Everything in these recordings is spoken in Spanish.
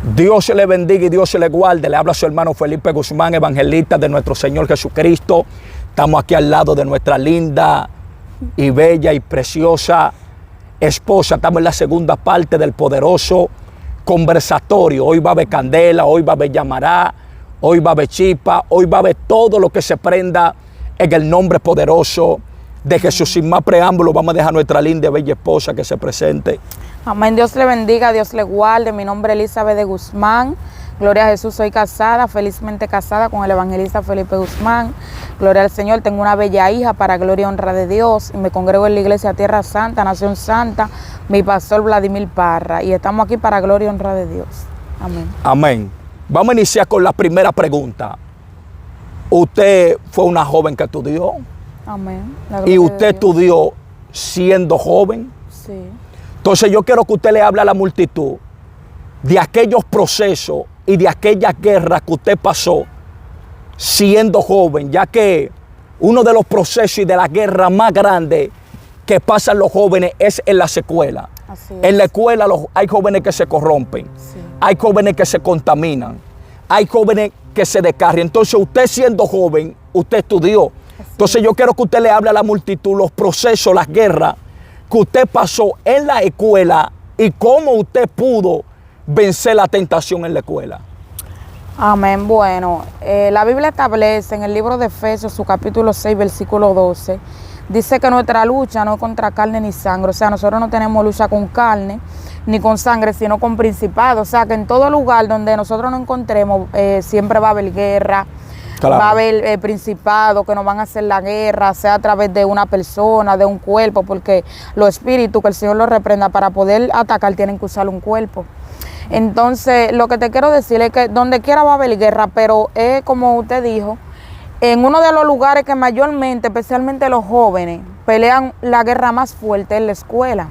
Dios le bendiga y Dios le guarde. Le habla su hermano Felipe Guzmán, evangelista de nuestro Señor Jesucristo. Estamos aquí al lado de nuestra linda y bella y preciosa esposa. Estamos en la segunda parte del poderoso conversatorio. Hoy va a haber candela, hoy va a haber llamará, hoy va a haber chispa, hoy va a haber todo lo que se prenda en el nombre poderoso de Jesús. Sin más preámbulo, vamos a dejar a nuestra linda y bella esposa que se presente. Amén. Dios le bendiga, Dios le guarde. Mi nombre es Elizabeth de Guzmán. Gloria a Jesús, soy casada, felizmente casada con el evangelista Felipe Guzmán. Gloria al Señor, tengo una bella hija para gloria y honra de Dios. Y me congrego en la iglesia Tierra Santa, Nación Santa, mi pastor Vladimir Parra. Y estamos aquí para gloria y honra de Dios. Amén. Amén. Vamos a iniciar con la primera pregunta. Usted fue una joven que estudió. Amén. Y usted estudió siendo joven. Sí. Entonces yo quiero que usted le hable a la multitud de aquellos procesos y de aquellas guerras que usted pasó siendo joven, ya que uno de los procesos y de las guerras más grandes que pasan los jóvenes es en las escuelas. En la escuela hay jóvenes que se corrompen, sí. Hay jóvenes que se contaminan, hay jóvenes que se descarrian. Entonces usted siendo joven, usted estudió. Entonces yo quiero que usted le hable a la multitud los procesos, las guerras que usted pasó en la escuela y cómo usted pudo vencer la tentación en la escuela. Amén. Bueno, la Biblia establece en el libro de Efesios, su capítulo 6, versículo 12, dice que nuestra lucha no es contra carne ni sangre. O sea, nosotros no tenemos lucha con carne ni con sangre, sino con principados. O sea, que en todo lugar donde nosotros nos encontremos, siempre va a haber guerra. Claro. Va a haber principados que nos van a hacer la guerra, sea a través de una persona, de un cuerpo, porque los espíritus, que el Señor los reprenda, para poder atacar tienen que usar un cuerpo. Entonces, lo que te quiero decir es que donde quiera va a haber guerra, pero es como usted dijo, en uno de los lugares que mayormente, especialmente los jóvenes, pelean la guerra más fuerte en la escuela.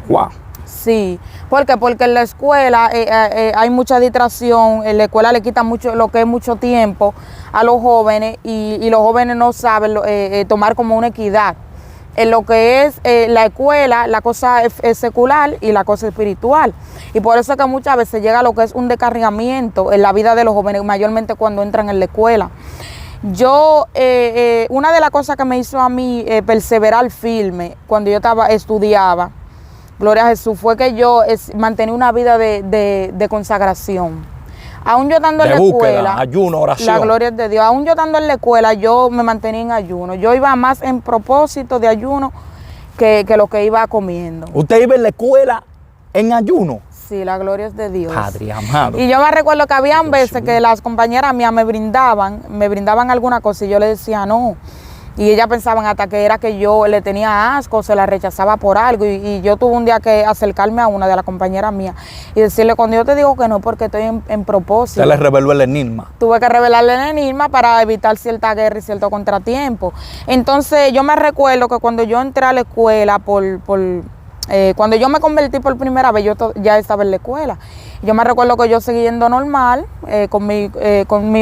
Wow. Sí, ¿por qué? Porque en la escuela hay mucha distracción, en la escuela le quita mucho lo que es mucho tiempo a los jóvenes y los jóvenes no saben tomar como una equidad. En lo que es la escuela, la cosa es secular y la cosa espiritual. Y por eso es que muchas veces llega a lo que es un descarriamiento en la vida de los jóvenes, mayormente cuando entran en la escuela. Yo, una de las cosas que me hizo a mí perseverar firme cuando yo estudiaba, gloria a Jesús, fue que yo mantenía una vida de consagración. Aún yo estando en la escuela, ayuno, oración. La gloria es de Dios. Aún yo estando en la escuela, yo me mantenía en ayuno. Yo iba más en propósito de ayuno que lo que iba comiendo. ¿Usted iba en la escuela en ayuno? Sí, la gloria es de Dios. Padre amado. Y yo me recuerdo que habían veces que las compañeras mías me brindaban alguna cosa y yo le decía no. Y ellas pensaban hasta que era que yo le tenía asco, se la rechazaba por algo. Y yo tuve un día que acercarme a una de las compañeras mías y decirle, cuando yo te digo que no, porque estoy en propósito. Se le reveló el enigma. Tuve que revelarle el enigma para evitar cierta guerra y cierto contratiempo. Entonces yo me recuerdo que cuando yo entré a la escuela, cuando yo me convertí por primera vez, yo ya estaba en la escuela. Yo me recuerdo que yo seguí yendo normal, con mi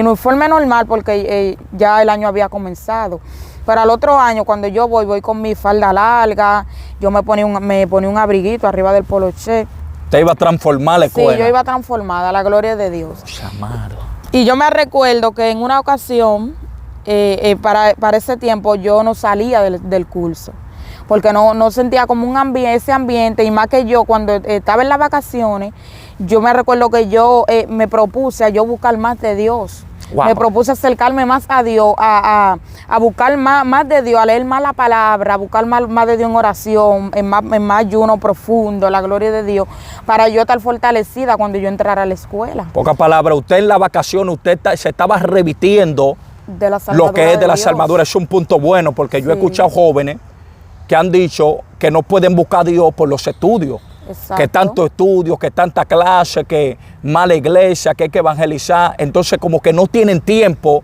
uniforme normal, porque ya el año había comenzado. Pero al otro año, cuando yo voy con mi falda larga, yo me ponía un abriguito arriba del poloché. ¿Te iba a transformar la escuela? Sí, yo iba transformada, la gloria de Dios. Llamado. Y yo me recuerdo que en una ocasión, para ese tiempo, yo no salía del curso, porque no sentía como ese ambiente, y más que yo, cuando estaba en las vacaciones, yo me recuerdo que yo me propuse a yo buscar más de Dios. Wow. Me propuse acercarme más a Dios, a buscar más de Dios, a leer más la palabra, a buscar más de Dios en oración, en más ayuno profundo, la gloria de Dios, para yo estar fortalecida cuando yo entrara a la escuela. Pocas palabras, usted en la vacación, se estaba revitiendo de la lo que es de las armaduras. Es un punto bueno, porque yo he escuchado jóvenes que han dicho que no pueden buscar a Dios por los estudios. Exacto. Que tanto estudio, que tanta clase, que mala iglesia, que hay que evangelizar. Entonces como que no tienen tiempo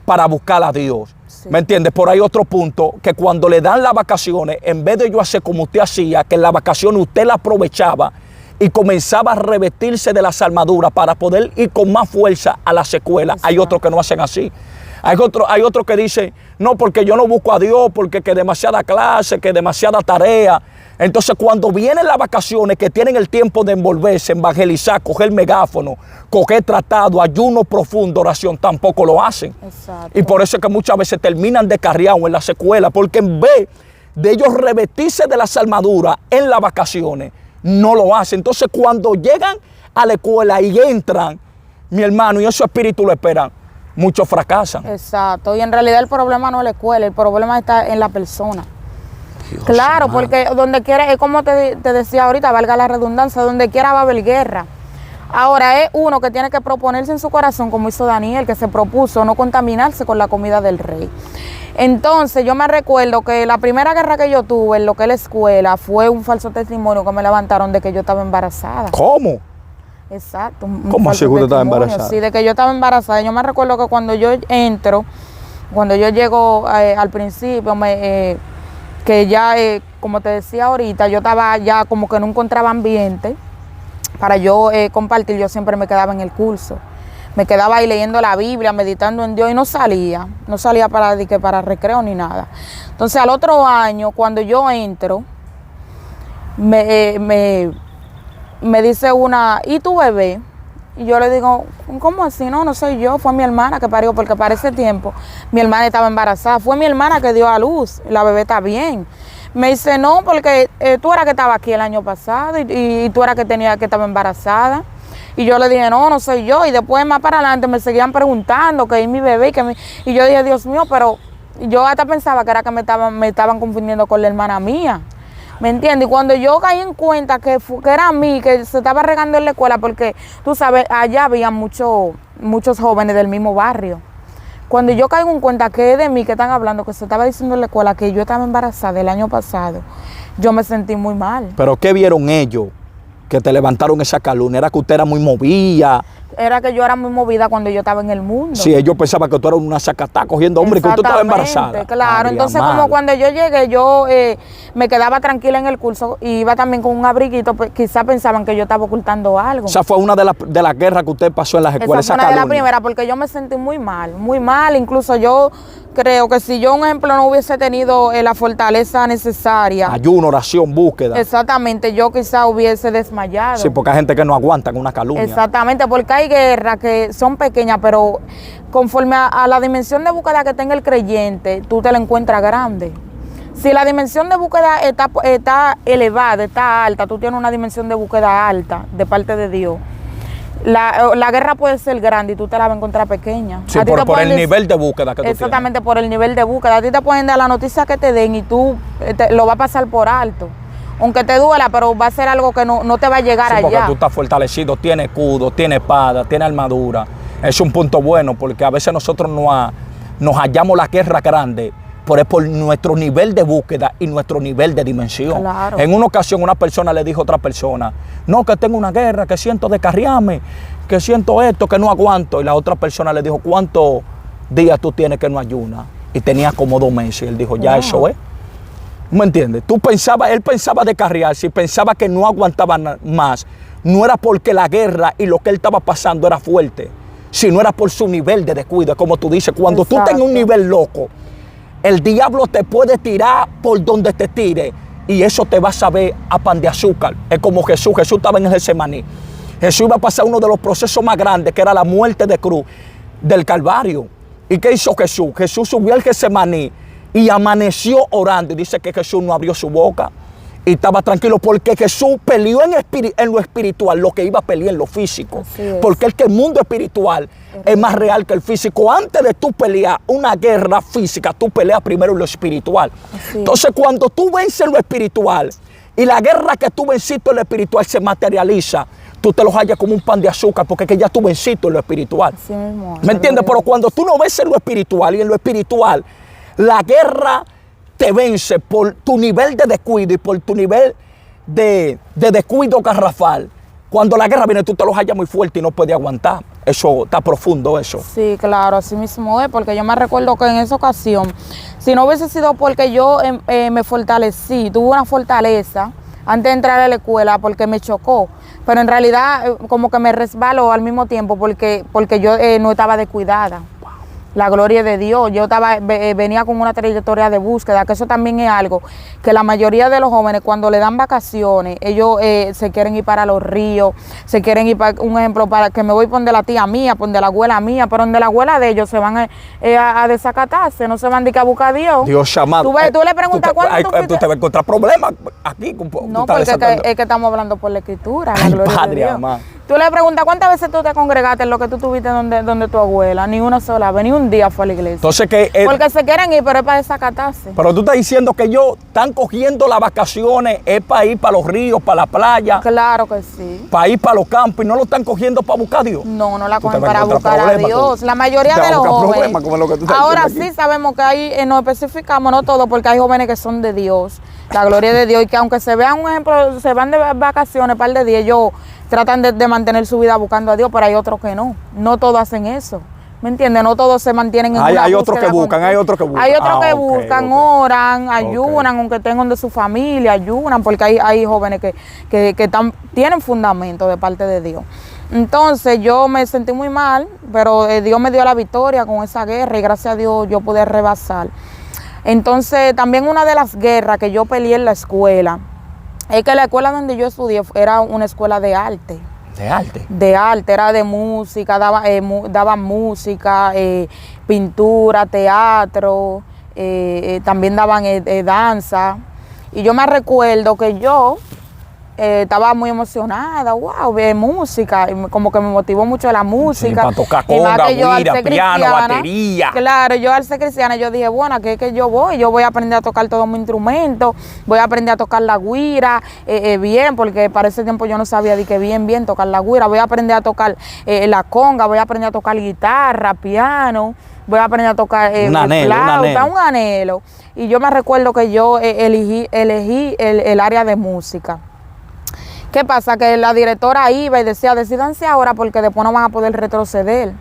para buscar a Dios. Sí. ¿Me entiendes? Por ahí otro punto, que cuando le dan las vacaciones, en vez de yo hacer como usted hacía, que en las vacaciones usted la aprovechaba y comenzaba a revestirse de las armaduras para poder ir con más fuerza a las escuelas. Exacto. Hay otros que no hacen así. Hay otros que dicen, no, porque yo no busco a Dios, porque que demasiada clase, que demasiada tarea, Entonces, cuando vienen las vacaciones, que tienen el tiempo de envolverse, evangelizar, coger megáfono, coger tratado, ayuno profundo, oración, tampoco lo hacen. Exacto. Y por eso es que muchas veces terminan descarriados en las escuelas, porque en vez de ellos revestirse de las armaduras en las vacaciones, no lo hacen. Entonces, cuando llegan a la escuela y entran, mi hermano, y esos espíritus lo esperan, muchos fracasan. Exacto. Y en realidad el problema no es la escuela, el problema está en la persona. Dios, Claro, hermano. porque donde quiera, es como te decía ahorita, valga la redundancia, donde quiera va a haber guerra. Ahora es uno que tiene que proponerse en su corazón, como hizo Daniel, que se propuso no contaminarse con la comida del rey. Entonces yo me recuerdo que la primera guerra que yo tuve en lo que es la escuela fue un falso testimonio que me levantaron de que yo estaba embarazada. ¿Cómo? Exacto. ¿Cómo así que usted estaba testimonio, embarazada? Sí, de que yo estaba embarazada. Yo me recuerdo que cuando yo entro, cuando yo llego al principio, que ya, como te decía ahorita, yo estaba ya como que no encontraba ambiente para yo compartir. Yo siempre me quedaba en el curso. Me quedaba ahí leyendo la Biblia, meditando en Dios y no salía para recreo ni nada. Entonces al otro año, cuando yo entro, me dice una, ¿y tu bebé? Y yo le digo, ¿cómo así? No soy yo, fue mi hermana que parió, porque para ese tiempo mi hermana estaba embarazada. Fue mi hermana que dio a luz, la bebé está bien. Me dice, no, porque tú eras que estaba aquí el año pasado y tú eras que estaba embarazada. Y yo le dije, no soy yo. Y después más para adelante me seguían preguntando que es mi bebé. Y yo dije, Dios mío, pero yo hasta pensaba que era que me estaban confundiendo con la hermana mía. ¿Me entiendes? Y cuando yo caí en cuenta que era a mí, que se estaba regando en la escuela, porque tú sabes, allá había muchos jóvenes del mismo barrio. Cuando yo caigo en cuenta que es de mí que están hablando, que se estaba diciendo en la escuela que yo estaba embarazada el año pasado, yo me sentí muy mal. ¿Pero qué vieron ellos que te levantaron esa calumnia? ¿Era que usted era muy movida? Era que yo era muy movida cuando yo estaba en el mundo. Sí, ellos pensaban que tú eras una sacatá cogiendo hombre y que tú estabas embarazada. Claro, Ay, entonces amado. como cuando yo llegué, yo me quedaba tranquila en el curso y iba también con un abriguito, pues quizás pensaban que yo estaba ocultando algo. O sea, fue una de las guerras que usted pasó en las escuelas. Esa fue una de las primeras, porque yo me sentí muy mal. Incluso yo creo que si yo, un ejemplo, no hubiese tenido la fortaleza necesaria. Ayuno, oración, búsqueda. Exactamente, yo quizás hubiese desmayado. Sí, porque hay gente que no aguanta con una calumnia. Exactamente, porque hay guerras que son pequeñas, pero conforme a la dimensión de búsqueda que tenga el creyente, tú te la encuentras grande. Si la dimensión de búsqueda está elevada, está alta, tú tienes una dimensión de búsqueda alta de parte de Dios, la guerra puede ser grande y tú te la vas a encontrar pequeña. Sí, por el nivel de búsqueda que tú tienes. Exactamente, por el nivel de búsqueda. A ti te pueden dar la noticia que te den y tú lo vas a pasar por alto. Aunque te duela, pero va a ser algo que no te va a llegar allá. Porque tú estás fortalecido, tienes escudo, tienes espada, tienes armadura. Es un punto bueno, porque a veces nosotros nos hallamos la guerra grande, pero es por nuestro nivel de búsqueda y nuestro nivel de dimensión. Claro. En una ocasión una persona le dijo a otra persona, no, que tengo una guerra, que siento descarriarme, que siento esto, que no aguanto. Y la otra persona le dijo, ¿cuántos días tú tienes que no ayunas? Y tenía como 2 meses. Y él dijo, ya eso es. ¿Me entiendes? Él pensaba descarriarse y pensaba que no aguantaba más. No era porque la guerra y lo que él estaba pasando era fuerte, sino era por su nivel de descuido. Como tú dices, cuando tú tengas un nivel loco, el diablo te puede tirar por donde te tire y eso te va a saber a pan de azúcar. Es como Jesús estaba en el Getsemaní. Jesús iba a pasar uno de los procesos más grandes, que era la muerte de cruz del Calvario. ¿Y qué hizo Jesús? Jesús subió al Getsemaní y amaneció orando. Y dice que Jesús no abrió su boca y estaba tranquilo porque Jesús peleó en lo espiritual lo que iba a pelear en lo físico. Porque el mundo espiritual es más real que el físico. Antes de tú pelear una guerra física, tú peleas primero en lo espiritual. Entonces, cuando tú vences en lo espiritual y la guerra que tú venciste en lo espiritual se materializa, tú te los hallas como un pan de azúcar porque es que ya tú venciste en lo espiritual. Sí, mismo, ¿me entiendes? Pero cuando tú no vences en lo espiritual y en lo espiritual, la guerra te vence por tu nivel de descuido y por tu nivel de descuido garrafal. Cuando la guerra viene, tú te los hallas muy fuerte y no puedes aguantar. Eso está profundo, eso. Sí, claro, así mismo es, porque yo me recuerdo que en esa ocasión, si no hubiese sido porque yo me fortalecí, tuve una fortaleza antes de entrar a la escuela porque me chocó, pero en realidad como que me resbaló al mismo tiempo porque yo no estaba descuidada. La gloria de Dios. Yo venía con una trayectoria de búsqueda, que eso también es algo que la mayoría de los jóvenes cuando le dan vacaciones, ellos se quieren ir para los ríos, se quieren ir para, un ejemplo, para que me voy por donde la tía mía, por donde la abuela mía, pero donde la abuela de ellos se van a desacatarse, no se van a buscar a Dios. Dios llamado. Tú le preguntas cuándo tú te vas a encontrar problemas aquí. No, porque es que estamos hablando por la escritura. Ay, la gloria Padre, de Dios. amado. Tú le preguntas cuántas veces tú te congregaste en lo que tú tuviste donde tu abuela, ni una sola vez, ni un día fue a la iglesia. Entonces porque se quieren ir, pero es para desacatarse. Pero tú estás diciendo que ellos están cogiendo las vacaciones, es para ir para los ríos, para la playa. Claro que sí. Para ir para los campos y no lo están cogiendo para buscar a Dios. No, no la cogen para buscar a Dios. La mayoría de los jóvenes. Ahora sí sabemos que hay, nos especificamos, no todo, porque hay jóvenes que son de Dios. La gloria de Dios, y que aunque se vean, un ejemplo, se van de vacaciones, par de días, ellos tratan de mantener su vida buscando a Dios, pero hay otros que no. No todos hacen eso. ¿Me entiendes? No todos se mantienen en una hay otros que buscan, hay otros que buscan. Hay otros que buscan, oran, ayunan, aunque tengan de su familia, ayunan, porque hay jóvenes que tienen fundamento de parte de Dios. Entonces yo me sentí muy mal, pero Dios me dio la victoria con esa guerra y gracias a Dios yo pude rebasar. Entonces también una de las guerras que yo peleé en la escuela es que la escuela donde yo estudié era una escuela de arte. ¿De arte? De arte, era de música, daban música, pintura, teatro, también daban danza. Y yo me recuerdo que yo estaba muy emocionada, wow, de música, y como que me motivó mucho la música. Sí, para tocar conga, guira, piano, batería. Claro, yo al ser cristiana, yo dije, bueno, que yo voy a aprender a tocar todos mis instrumentos, voy a aprender a tocar la guira bien, porque para ese tiempo yo no sabía de que bien tocar la guira, voy a aprender a tocar la conga, voy a aprender a tocar guitarra, piano, voy a aprender a tocar flauta, un anhelo. Y yo me recuerdo que yo elegí el área de música. ¿Qué pasa? Que la directora iba y decía, decídanse ahora porque después no van a poder retroceder.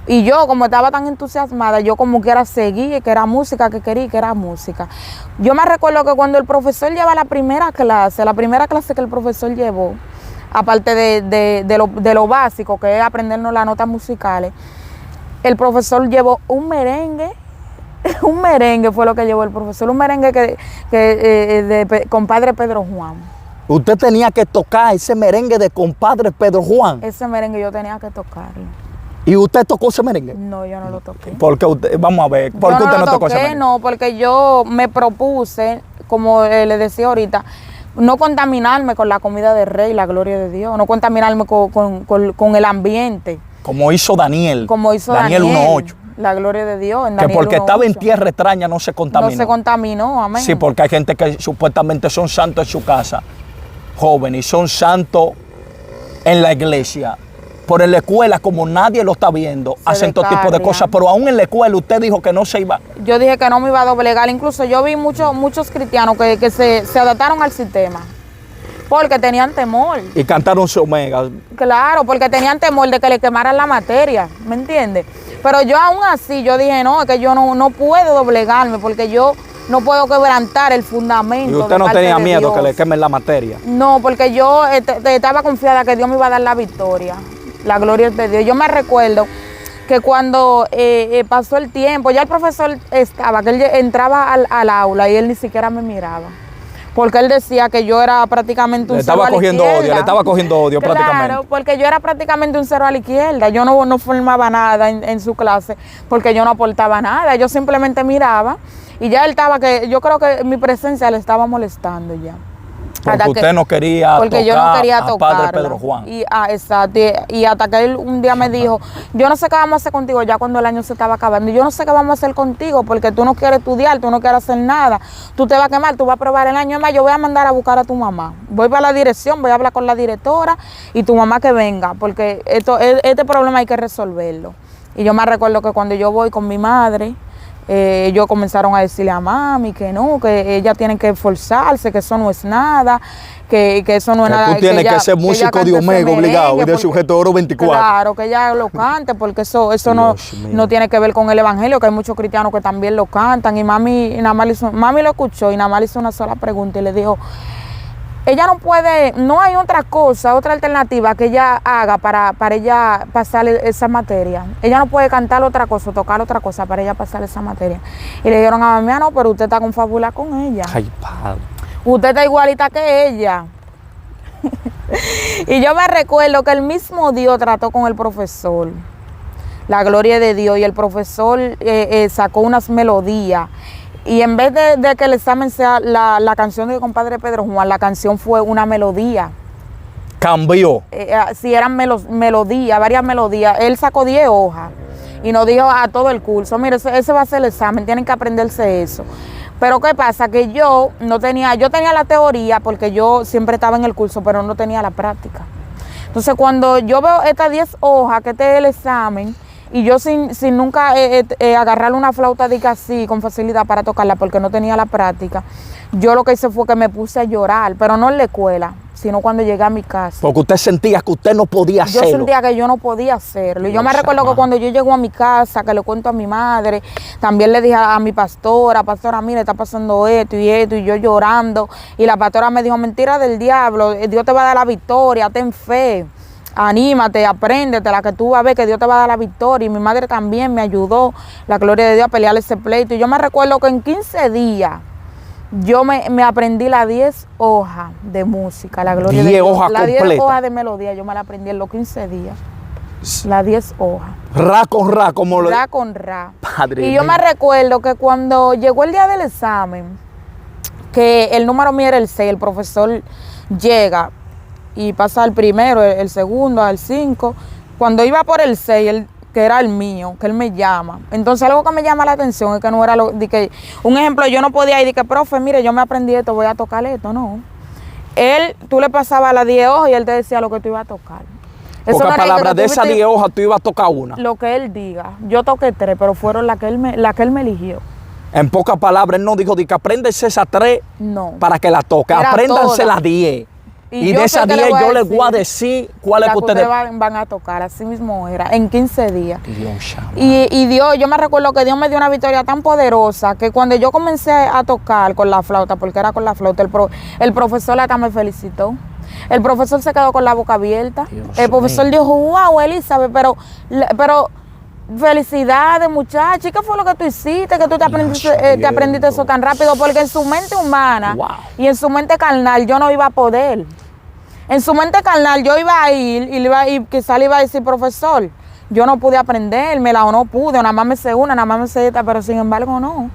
Y yo, como estaba tan entusiasmada, yo como quiera seguir, que era música, que quería, que era música. Yo me recuerdo que cuando el profesor lleva la primera clase que el profesor llevó, aparte de lo básico, que es aprendernos las notas musicales, el profesor llevó un merengue. Un merengue fue lo que llevó el profesor, un merengue de compadre Pedro Juan. Usted tenía que tocar ese merengue de compadre Pedro Juan. Ese merengue yo tenía que tocarlo. ¿Y usted tocó ese merengue? No, yo no lo toqué. Porque usted, vamos a ver, ¿por qué usted no tocó ese merengue? No, porque yo me propuse, como le decía ahorita, no contaminarme con la comida del rey, la gloria de Dios, no contaminarme con el ambiente. Como hizo Daniel. Como hizo Daniel 1:8. La gloria de Dios. En que Daniel porque 1:8. Estaba en tierra extraña no se contaminó. No se contaminó, amén. Sí, porque hay gente que supuestamente son santos en su casa, jóvenes, y son santos en la iglesia. Por en la escuela, como nadie lo está viendo, hacen todo tipo de cosas. Pero aún en la escuela usted dijo que no se iba. Yo dije que no me iba a doblegar. Incluso yo vi muchos cristianos que se adaptaron al sistema. Porque tenían temor. Y cantaron su omega. Claro, porque tenían temor de que le quemaran la materia, ¿me entiendes? Pero yo aún así, yo dije, no, es que yo no puedo doblegarme, porque yo no puedo quebrantar el fundamento. ¿Y usted no tenía miedo que le quemen la materia? No, porque yo estaba confiada que Dios me iba a dar la victoria. La gloria de Dios. Yo me recuerdo que cuando pasó el tiempo, ya el profesor estaba, que él entraba al aula y él ni siquiera me miraba. Porque él decía que yo era prácticamente un cero a la izquierda. Le estaba cogiendo odio prácticamente. Claro, porque yo era prácticamente un cero a la izquierda. Yo no formaba nada en su clase porque yo no aportaba nada. Yo simplemente miraba y ya él estaba yo creo que mi presencia le estaba molestando ya. Porque usted no quería porque yo no quería tocar Padre Pedro Juan. Exacto. Y hasta que él un día me dijo, yo no sé qué vamos a hacer contigo, ya cuando el año se estaba acabando. Yo no sé qué vamos a hacer contigo porque tú no quieres estudiar, tú no quieres hacer nada. Tú te vas a quemar, tú vas a probar el año. Además, yo voy a mandar a buscar a tu mamá. Voy para la dirección, voy a hablar con la directora y tu mamá que venga, porque este problema hay que resolverlo. Y yo me recuerdo que cuando yo voy con mi madre, ellos comenzaron a decirle a mami que no, que ella tiene que esforzarse, que eso no es nada, que eso no es nada. Tú tienes que ser músico de Omega obligado y de sujeto oro 24. Claro, que ella lo cante, porque eso no tiene que ver con el evangelio, que hay muchos cristianos que también lo cantan. Y mami lo escuchó y nada más le hizo una sola pregunta y le dijo, ella no puede, no hay otra cosa, otra alternativa que ella haga para ella pasar esa materia. Ella no puede cantar otra cosa, tocar otra cosa para ella pasar esa materia. Y le dijeron a mami, no, pero usted está confabulada con ella. Ay, padre. Usted está igualita que ella. Y yo me recuerdo que el mismo Dios trató con el profesor, la gloria de Dios, y el profesor sacó unas melodías. Y en vez de que el examen sea la canción de mi compadre Pedro Juan, la canción fue una melodía. Cambió. Sí, eran melodías, varias melodías. Él sacó 10 hojas y nos dijo a todo el curso, mire, ese va a ser el examen, tienen que aprenderse eso. Pero ¿qué pasa? Que yo tenía la teoría porque yo siempre estaba en el curso, pero no tenía la práctica. Entonces, cuando yo veo estas 10 hojas, que este es el examen, y yo sin nunca agarrar una flauta de así con facilidad para tocarla porque no tenía la práctica, yo lo que hice fue que me puse a llorar, pero no en la escuela, sino cuando llegué a mi casa. Porque usted sentía que usted no podía hacerlo. Yo sentía que yo no podía hacerlo. Y yo me recuerdo que cuando yo llego a mi casa, que le cuento a mi madre, también le dije a mi pastora, mire, está pasando esto, y yo llorando. Y la pastora me dijo, mentira del diablo, Dios te va a dar la victoria, ten fe. Anímate, apréndete, la que tú vas a ver que Dios te va a dar la victoria. Y mi madre también me ayudó, la gloria de Dios, a pelear ese pleito. Y yo me recuerdo que en 15 días yo me aprendí las 10 hojas de música, la gloria de Dios. 10 hojas las 10 completas. hojas de melodía, yo me la aprendí en los 15 días. Las 10 hojas. Ra con ra, como Ra con ra. Padre y yo mío. me recuerdo que cuando llegó el día del examen, que el número mío era el 6, el profesor llega y pasa al primero, el segundo, al 5. Cuando iba por el 6, que era el mío, que él me llama. Entonces algo que me llama la atención es que no era de que, un ejemplo, yo no podía ir y que, profe, mire, yo me aprendí esto, voy a tocar esto, no. Tú le pasabas las 10 hojas y él te decía lo que tú ibas a tocar. Pocas palabras, de esas 10 hojas tú ibas a tocar una. Lo que él diga. Yo toqué 3, pero fueron las que él me eligió. En pocas palabras, él no dijo de que apréndese esas 3 No. para que la toque. Era Apréndanse toda. las 10. Y yo de sé esas que 10 yo les decir voy a decir cuál es la que ustedes van a tocar. Así mismo era, en 15 días. Dios, chama. Y Dios, yo me recuerdo que Dios me dio una victoria tan poderosa que cuando yo comencé a tocar con la flauta, porque era con la flauta, el profesor hasta me felicitó. El profesor se quedó con la boca abierta. Dios El profesor mío. dijo, wow, Elizabeth, pero felicidades, muchacha. ¿Y qué fue lo que tú hiciste? Que tú te aprendiste eso tan rápido. Porque en su mente humana Wow. y en su mente carnal yo no iba a poder. En su mente carnal yo iba a ir y quizá le iba a decir, profesor, yo no pude aprendérmela o no pude, o nada más me sé una, nada más me sé esta, pero sin embargo no.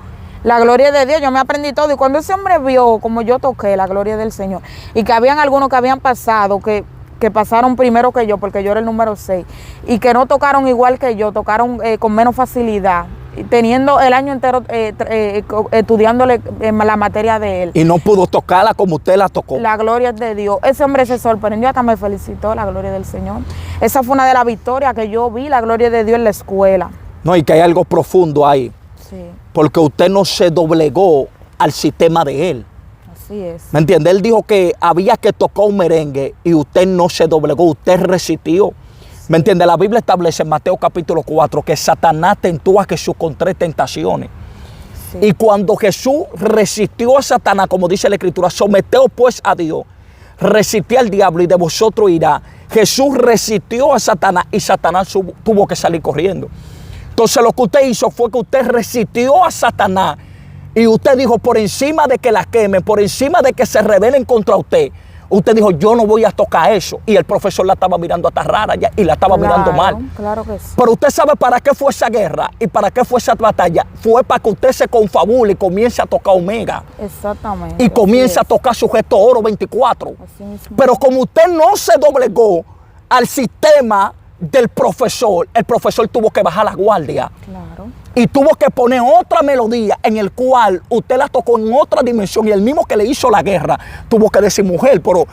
La gloria de Dios, yo me aprendí todo. Y cuando ese hombre vio como yo toqué la gloria del Señor, y que habían algunos que habían pasado, que pasaron primero que yo, porque yo era el número 6, y que no tocaron igual que yo, tocaron con menos facilidad, teniendo el año entero estudiándole la materia de él. Y no pudo tocarla como usted la tocó. La gloria es de Dios. Ese hombre se sorprendió, hasta me felicitó, la gloria del Señor. Esa fue una de las victorias que yo vi, la gloria de Dios en la escuela. No, y que hay algo profundo ahí. Sí, Porque usted no se doblegó al sistema de él. así es. ¿Me entiende? Él dijo que había que tocar un merengue y usted no se doblegó, usted resistió. ¿Me entiende? La Biblia establece en Mateo capítulo 4 que Satanás tentó a Jesús con 3 tentaciones. Sí. Y cuando Jesús resistió a Satanás, como dice la Escritura, someteos pues a Dios, resistí al diablo y de vosotros irá. Jesús resistió a Satanás y Satanás tuvo que salir corriendo. Entonces lo que usted hizo fue que usted resistió a Satanás y usted dijo, por encima de que la quemen, por encima de que se rebelen contra usted, usted dijo, yo no voy a tocar eso. Y el profesor la estaba mirando hasta rara ya, y la estaba mirando mal. Claro que sí. Pero usted sabe para qué fue esa guerra y para qué fue esa batalla. Fue para que usted se confabule y comience a tocar Omega. Exactamente. Y comience a así tocar Sujeto Oro 24. Así mismo. Pero como usted no se doblegó al sistema del profesor, el profesor tuvo que bajar la guardia. Claro. Y tuvo que poner otra melodía en el cual usted la tocó en otra dimensión. Y el mismo que le hizo la guerra tuvo que decir mujer, pero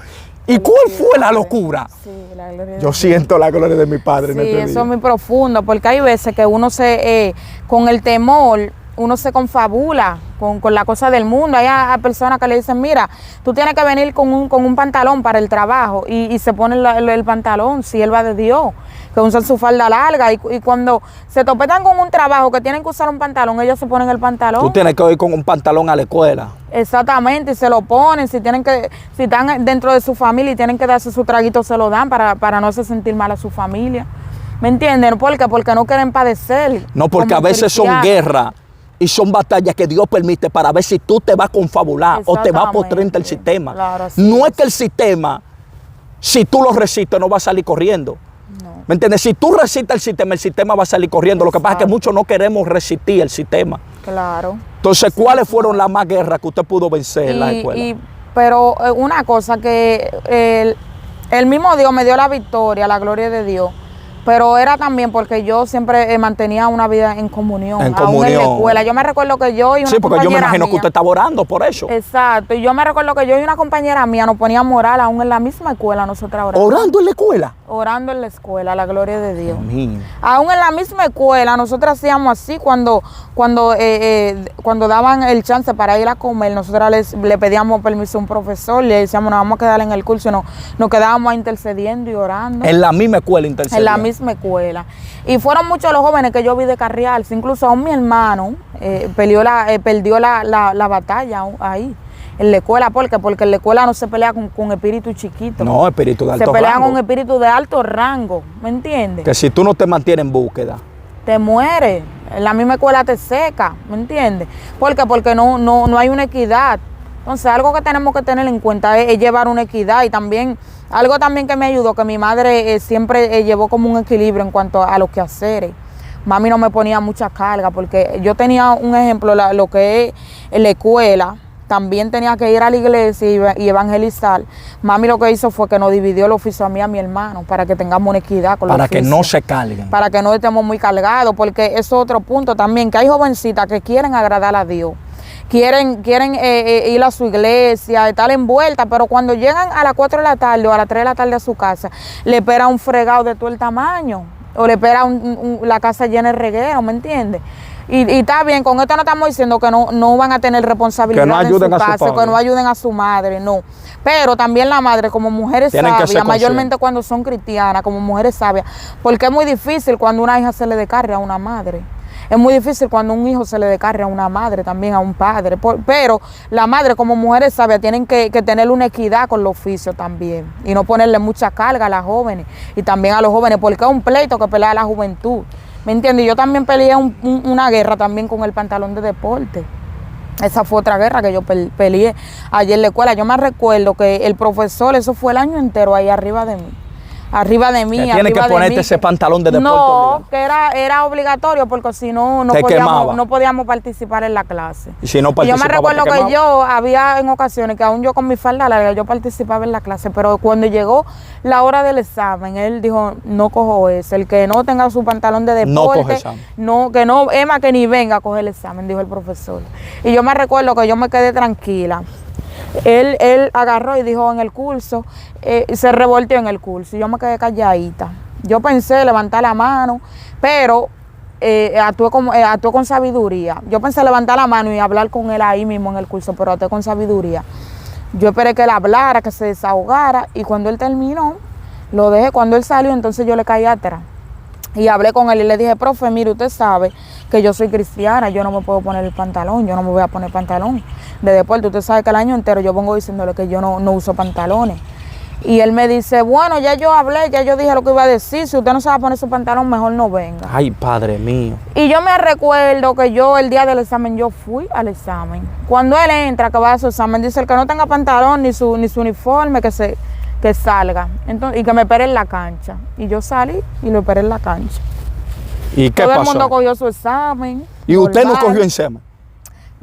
¿y cuál fue la locura? Sí, la gloria de Yo Dios. siento la gloria de mi Padre Sí, en este eso día. es muy profundo, porque hay veces que uno con el temor, uno se confabula con la cosa del mundo. Hay personas que le dicen, mira, tú tienes que venir con un pantalón para el trabajo y se pone el pantalón, si él va de Dios. que usan su falda larga y cuando se topetan con un trabajo que tienen que usar un pantalón, ellos se ponen el pantalón. Tú tienes que ir con un pantalón a la escuela. Exactamente, y se lo ponen, si están dentro de su familia y tienen que darse su traguito, se lo dan para no hacer sentir mal a su familia. ¿Me entienden? ¿Por qué? Porque no quieren padecer. No, porque a veces son guerras y son batallas que Dios permite para ver si tú te vas a confabular o te vas a postrar ante el sistema. Claro, no es que el sistema, si tú lo resistes, no va a salir corriendo. No. ¿Me entiendes? Si tú resistes el sistema va a salir corriendo. Exacto. Lo que pasa es que muchos no queremos resistir el sistema. Claro. Entonces, ¿cuáles fueron las más guerras que usted pudo vencer en la escuela? Pero una cosa que el mismo Dios me dio la victoria, la gloria de Dios. Pero era también porque yo siempre mantenía una vida en comunión. Aún en la escuela. Yo me recuerdo que yo y una compañera. Sí, porque yo me imagino mía, que usted estaba orando por eso. Exacto. Y yo me recuerdo que yo y una compañera mía nos poníamos a orar aún en la misma escuela, nosotras orando. ¿Orando en la escuela? Orando en la escuela, la gloria de Dios. Mío. Aún en la misma escuela, nosotros hacíamos así cuando daban el chance para ir a comer, nosotros le pedíamos permiso a un profesor, le decíamos, nos vamos a quedar en el curso, nos quedábamos ahí intercediendo y orando. En la misma escuela intercediendo. En la misma escuela. Y fueron muchos los jóvenes que yo vi descarriarse, incluso aún mi hermano perdió la batalla ahí. En la escuela, porque en la escuela no se pelea con espíritu chiquito. No, espíritu de alto rango. Se pelea con espíritu de alto rango, ¿me entiendes? Que si tú no te mantienes en búsqueda, te mueres. En la misma escuela te seca, ¿me entiendes? ¿Por qué? Porque no hay una equidad. Entonces, algo que tenemos que tener en cuenta es llevar una equidad y también, algo también que me ayudó, que mi madre siempre llevó como un equilibrio en cuanto a los quehaceres. Mami no me ponía mucha carga porque yo tenía un ejemplo, lo que es en la escuela. También tenía que ir a la iglesia y evangelizar. Mami lo que hizo fue que nos dividió el oficio a mí y a mi hermano para que tengamos una equidad con los oficios. Para que no se carguen. Para que no estemos muy cargados, porque eso es otro punto también, que hay jovencitas que quieren agradar a Dios. Quieren ir a su iglesia, estar envueltas, pero cuando llegan a las 4 de la tarde o a las 3 de la tarde a su casa, le espera un fregado de todo el tamaño, o le espera la casa llena de reguero, ¿me entiendes? Y está bien, con esto no estamos diciendo que no van a tener responsabilidad en su casa, que no ayuden a su madre, no. Pero también la madre, como mujeres sabias, mayormente cuando son cristianas, como mujeres sabias, porque es muy difícil cuando una hija se le descarga a una madre. Es muy difícil cuando un hijo se le descarga a una madre, también a un padre. Pero la madre, como mujeres sabias, tienen que tener una equidad con los oficios también. Y no ponerle mucha carga a las jóvenes y también a los jóvenes, porque es un pleito que pelea la juventud. ¿Me entiendes? Yo también peleé una guerra también con el pantalón de deporte. Esa fue otra guerra que yo peleé ayer en la escuela. Yo me recuerdo que el profesor, eso fue el año entero ahí arriba de mí. Arriba de mí, que tienes que ponerte ese pantalón de deporte. No, que era obligatorio porque si no podíamos participar en la clase. Y si no yo me recuerdo que yo había en ocasiones que aún yo con mi falda larga yo participaba en la clase, pero cuando llegó la hora del examen, él dijo, no cojo ese, el que no tenga su pantalón de deporte, que ni venga a coger el examen, dijo el profesor. Y yo me recuerdo que yo me quedé tranquila. Él agarró y dijo en el curso, se revolteó en el curso y yo me quedé calladita. Yo pensé levantar la mano, pero actué con sabiduría. Yo pensé levantar la mano y hablar con él ahí mismo en el curso, pero actué con sabiduría. Yo esperé que él hablara, que se desahogara y cuando él terminó, lo dejé. Cuando él salió, entonces yo le caí atrás. Y hablé con él y le dije, profe, mire, usted sabe que yo soy cristiana, yo no me puedo poner el pantalón, yo no me voy a poner pantalón de deporte. Usted sabe que el año entero yo vengo diciéndole que yo no uso pantalones. Y él me dice, bueno, ya yo hablé, ya yo dije lo que iba a decir, si usted no se va a poner su pantalón, mejor no venga. Ay, padre mío. Y yo me recuerdo que yo el día del examen, yo fui al examen. Cuando él entra, que va a su examen, dice, el que no tenga pantalón ni su uniforme, que salga. Entonces, y que me espere en la cancha. Y yo salí y lo esperé en la cancha. ¿Y qué pasó? Todo el mundo cogió su examen. ¿Y usted no cogió examen?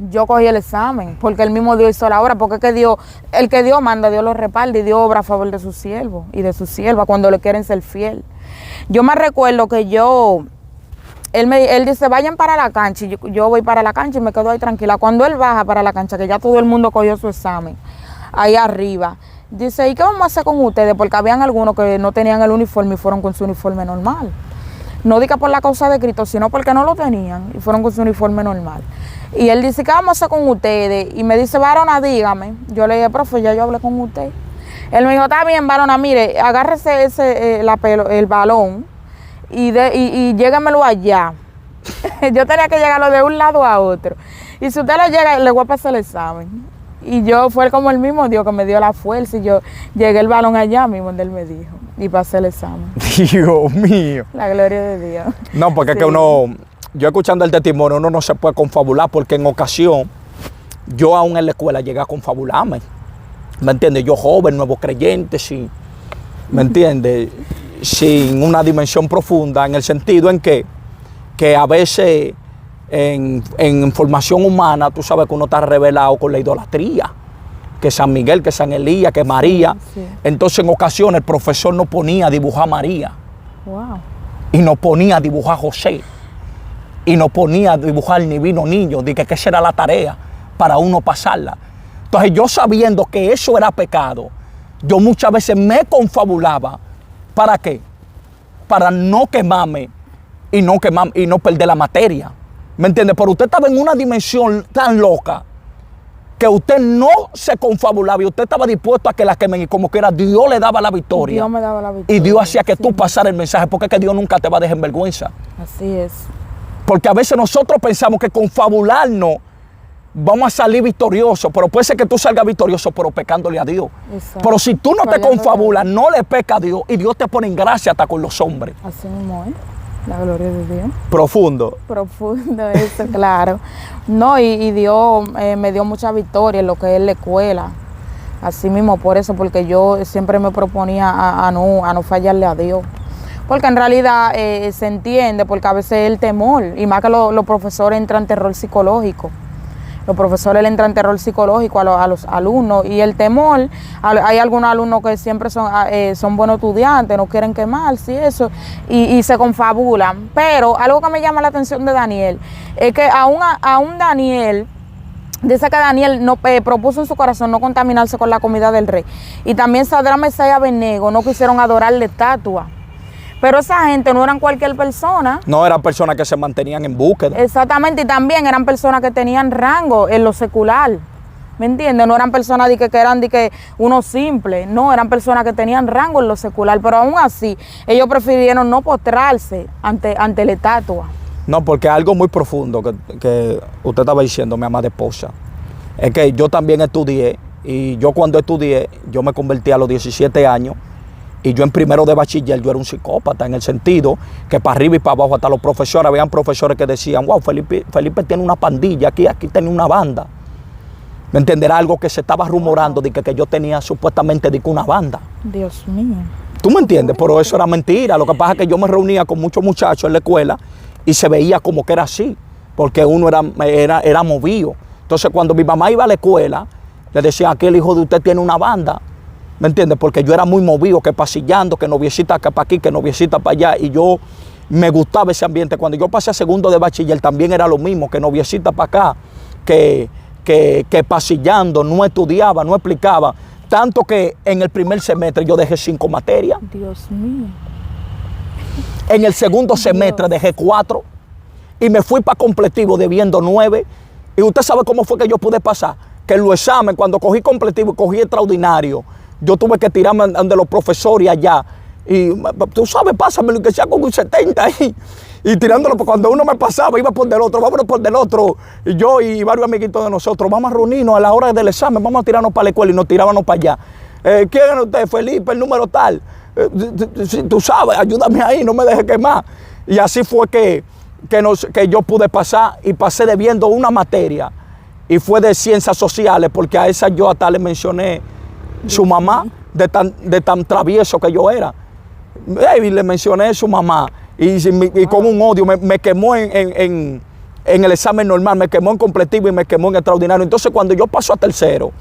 Yo cogí el examen, porque el mismo Dios hizo la obra, porque es que Dios, el que Dios manda, Dios lo respalda y Dios obra a favor de sus siervos y de sus siervas cuando le quieren ser fiel. Yo me recuerdo que él dice, vayan para la cancha, y yo voy para la cancha y me quedo ahí tranquila. Cuando él baja para la cancha, que ya todo el mundo cogió su examen, ahí arriba, dice, ¿y qué vamos a hacer con ustedes? Porque habían algunos que no tenían el uniforme y fueron con su uniforme normal. No diga por la causa de Cristo, sino porque no lo tenían y fueron con su uniforme normal. Y él dice, ¿qué vamos a hacer con ustedes? Y me dice, varona, dígame. Yo le dije, profe, ya yo hablé con usted. Él me dijo, está bien, varona, mire, agárrese el balón y llégamelo allá. Yo tenía que llegarlo de un lado a otro. Y si usted lo llega, le voy a pasar el examen. Y fue como el mismo Dios que me dio la fuerza y yo llegué el balón allá mismo donde él me dijo y pasé el examen. Dios mío. La gloria de Dios. No, porque es que yo escuchando el testimonio, uno no se puede confabular porque en ocasión, yo aún en la escuela llegué a confabularme. ¿Me entiendes? Yo joven, nuevo creyente, sin, ¿me entiendes? Sin una dimensión profunda en el sentido en que a veces en formación humana, tú sabes que uno está revelado con la idolatría, que San Miguel, que San Elías, que María. Sí. Entonces en ocasiones el profesor nos ponía a dibujar a María. Wow. Y nos ponía a dibujar a José. Y nos ponía a dibujar al divino niño. Dije que esa era la tarea para uno pasarla. Entonces yo sabiendo que eso era pecado, yo muchas veces me confabulaba. ¿Para qué? Para no quemarme y no perder la materia. ¿Me entiende? Pero usted estaba en una dimensión tan loca que usted no se confabulaba y usted estaba dispuesto a que la quemen y como que era Dios le daba la victoria. Dios me daba la victoria. Y Dios hacía que sí. tú pasaras el mensaje, porque es que Dios nunca te va a dejar en vergüenza. Así es. Porque a veces nosotros pensamos que confabularnos vamos a salir victoriosos, pero puede ser que tú salgas victorioso, pero pecándole a Dios. Exacto. Pero si tú no te Fallando confabulas, no le pecas a Dios y Dios te pone en gracia hasta con los hombres. Así mismo, ¿eh? La gloria de Dios. Profundo. Profundo eso, claro. No, y Dios me dio mucha victoria en lo que es la escuela. Así mismo por eso, porque yo siempre me proponía a no fallarle a Dios. Porque en realidad se entiende, porque a veces el temor, y más que los profesores entran en terror psicológico. Los profesores le entran en terror psicológico a los alumnos y el temor, hay algunos alumnos que siempre son buenos estudiantes, no quieren quemarse y eso, y se confabulan. Pero algo que me llama la atención de Daniel es que aún Daniel, dice que Daniel propuso en su corazón no contaminarse con la comida del rey. Y también Sadrach, Mesach y Abednego no quisieron adorarle estatua. Pero esa gente no eran cualquier persona. No eran personas que se mantenían en búsqueda. Exactamente, y también eran personas que tenían rango en lo secular. ¿Me entiendes? No eran personas que eran uno simple. No, eran personas que tenían rango en lo secular. Pero aún así, ellos prefirieron no postrarse ante la estatua. No, porque algo muy profundo que usted estaba diciendo, mi amada esposa, es que yo también estudié. Y yo cuando estudié, yo me convertí a los 17 años. Y yo en primero de bachiller, yo era un psicópata en el sentido que para arriba y para abajo, hasta los profesores, habían profesores que decían, wow, Felipe tiene una pandilla, aquí tenía una banda. ¿Me entenderá? Algo que se estaba rumorando de que yo tenía supuestamente una banda. Dios mío. ¿Tú me entiendes? Pero eso era mentira. Lo que pasa es que yo me reunía con muchos muchachos en la escuela y se veía como que era así, porque uno era movido. Entonces cuando mi mamá iba a la escuela, le decía, aquí el hijo de usted tiene una banda. ¿Me entiendes? Porque yo era muy movido, que pasillando, que noviecita acá para aquí, que noviecita para allá. Y yo me gustaba ese ambiente. Cuando yo pasé a segundo de bachiller también era lo mismo, que noviecita para acá, que pasillando, no estudiaba, no explicaba. Tanto que en el primer semestre yo dejé 5 materias. Dios mío. En el segundo semestre dejé 4. Y me fui para completivo debiendo 9. Y usted sabe cómo fue que yo pude pasar. Que en los exámenes, cuando cogí completivo y cogí extraordinario, yo tuve que tirarme de los profesores allá. Y tú sabes, pásame lo que sea con un 70 ahí. Y tirándolo, cuando uno me pasaba, iba por del otro, vámonos por del otro. Y yo y varios amiguitos de nosotros, vamos a reunirnos a la hora del examen, vamos a tirarnos para la escuela y nos tirábamos para allá. ¿Quién es usted? Felipe, el número tal. Tú sabes, ayúdame ahí, no me dejes quemar. Y así fue que yo pude pasar y pasé debiendo una materia. Y fue de ciencias sociales, porque a esa yo hasta le mencioné su mamá, de tan travieso que yo era. Y le mencioné su mamá. Y con un odio me quemó en el examen normal, me quemó en completivo y me quemó en extraordinario. Entonces cuando yo paso a tercero,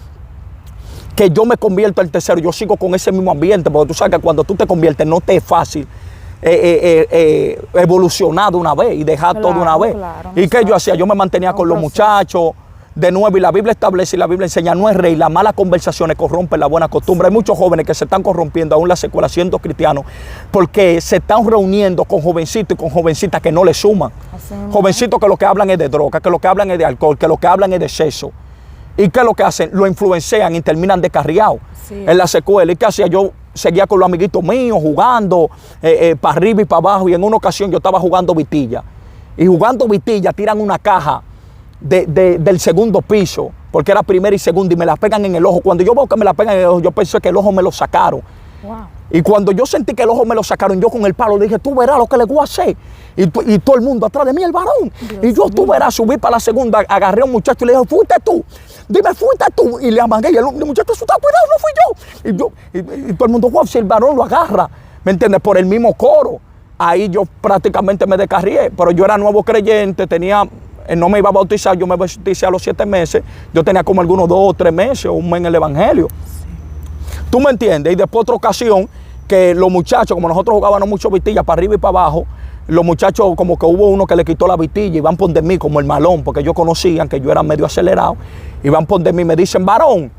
que yo me convierto al tercero, yo sigo con ese mismo ambiente, porque tú sabes que cuando tú te conviertes no te es fácil evolucionar de una vez y dejar todo de una vez. Claro, ¿Y qué yo hacía? Yo me mantenía con los muchachos. De nuevo, y la Biblia establece y la Biblia enseña, no es rey, las malas conversaciones corrompen la buena costumbre. Hay muchos jóvenes que se están corrompiendo aún en las escuelas siendo cristianos porque se están reuniendo con jovencitos y con jovencitas que no le suman. Jovencitos que lo que hablan es de droga, que lo que hablan es de alcohol, que lo que hablan es de sexo. ¿Y qué es lo que hacen? Lo influencian y terminan descarriados en las escuelas. ¿Y qué hacía? Yo seguía con los amiguitos míos jugando para arriba y para abajo. Y en una ocasión yo estaba jugando vitilla. Y jugando vitilla tiran una caja del segundo piso, porque era primera y segunda, y me la pegan en el ojo. Cuando yo veo que me la pegan en el ojo, yo pensé que el ojo me lo sacaron. Wow. Y cuando yo sentí que el ojo me lo sacaron, yo con el palo dije, tú verás lo que le voy a hacer. Y todo el mundo atrás de mí, el varón. Y yo, tú verás, subí para la segunda, agarré a un muchacho y le dije, fuiste tú. Dime, fuiste tú. Y le amagué. Y el muchacho asustado, cuidado, no fui yo. Y todo el mundo, wow, si el varón lo agarra, ¿me entiendes? Por el mismo coro. Ahí yo prácticamente me descarrié. Pero yo era nuevo creyente, no me iba a bautizar, yo me bauticé a los 7 meses. Yo tenía como algunos 2 o 3 meses o un mes en el evangelio. ¿Tú me entiendes? Y después otra ocasión que los muchachos, como nosotros jugábamos mucho vitilla para arriba y para abajo, los muchachos como que hubo uno que le quitó la vitilla y van por de mí como el malón, porque ellos conocían que yo era medio acelerado, y van por de mí y me dicen, varón,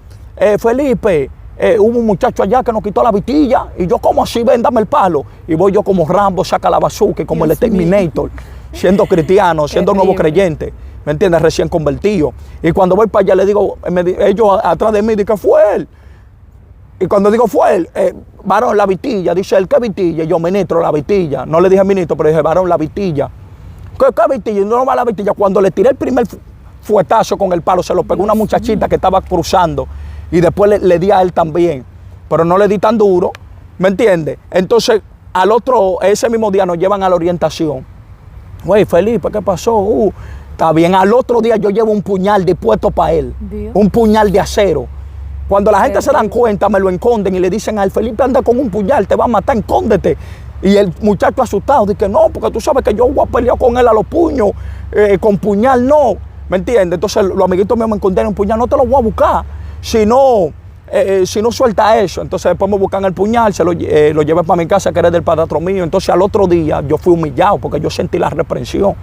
Felipe, hubo un muchacho allá que nos quitó la vitilla, y yo como así, ven, dame el palo, y voy yo como Rambo, saca la bazooka, como el Terminator, siendo cristiano, siendo nuevo creyente, ¿me entiendes? Recién convertido. Y cuando voy para allá le digo, ellos atrás de mí, dicen que fue él. Y cuando digo fue él, varón, la vitilla, dice él, ¿qué vitilla? Y yo, ministro, la vitilla. No le dije ministro, pero dije, varón, la vitilla. ¿Qué vitilla? No va la vitilla. Cuando le tiré el primer fuetazo con el palo, se lo pegó una muchachita que estaba cruzando. Y después le di a él también. Pero no le di tan duro, ¿me entiendes? Entonces, ese mismo día nos llevan a la orientación. Güey, Felipe, ¿qué pasó? Está bien. Al otro día yo llevo un puñal dispuesto para él. Dios. Un puñal de acero. Cuando la gente se dan cuenta, me lo esconden y le dicen al Felipe, anda con un puñal, te va a matar, escóndete. Y el muchacho asustado dice, no, porque tú sabes que yo voy a pelear con él a los puños, con puñal no, ¿me entiendes? Entonces los amiguitos míos me escondieron un puñal, no te lo voy a buscar, si no suelta eso. Entonces después me buscan el puñal, lo llevé para mi casa, que era del padrastro mío. Entonces al otro día yo fui humillado porque yo sentí la reprensión.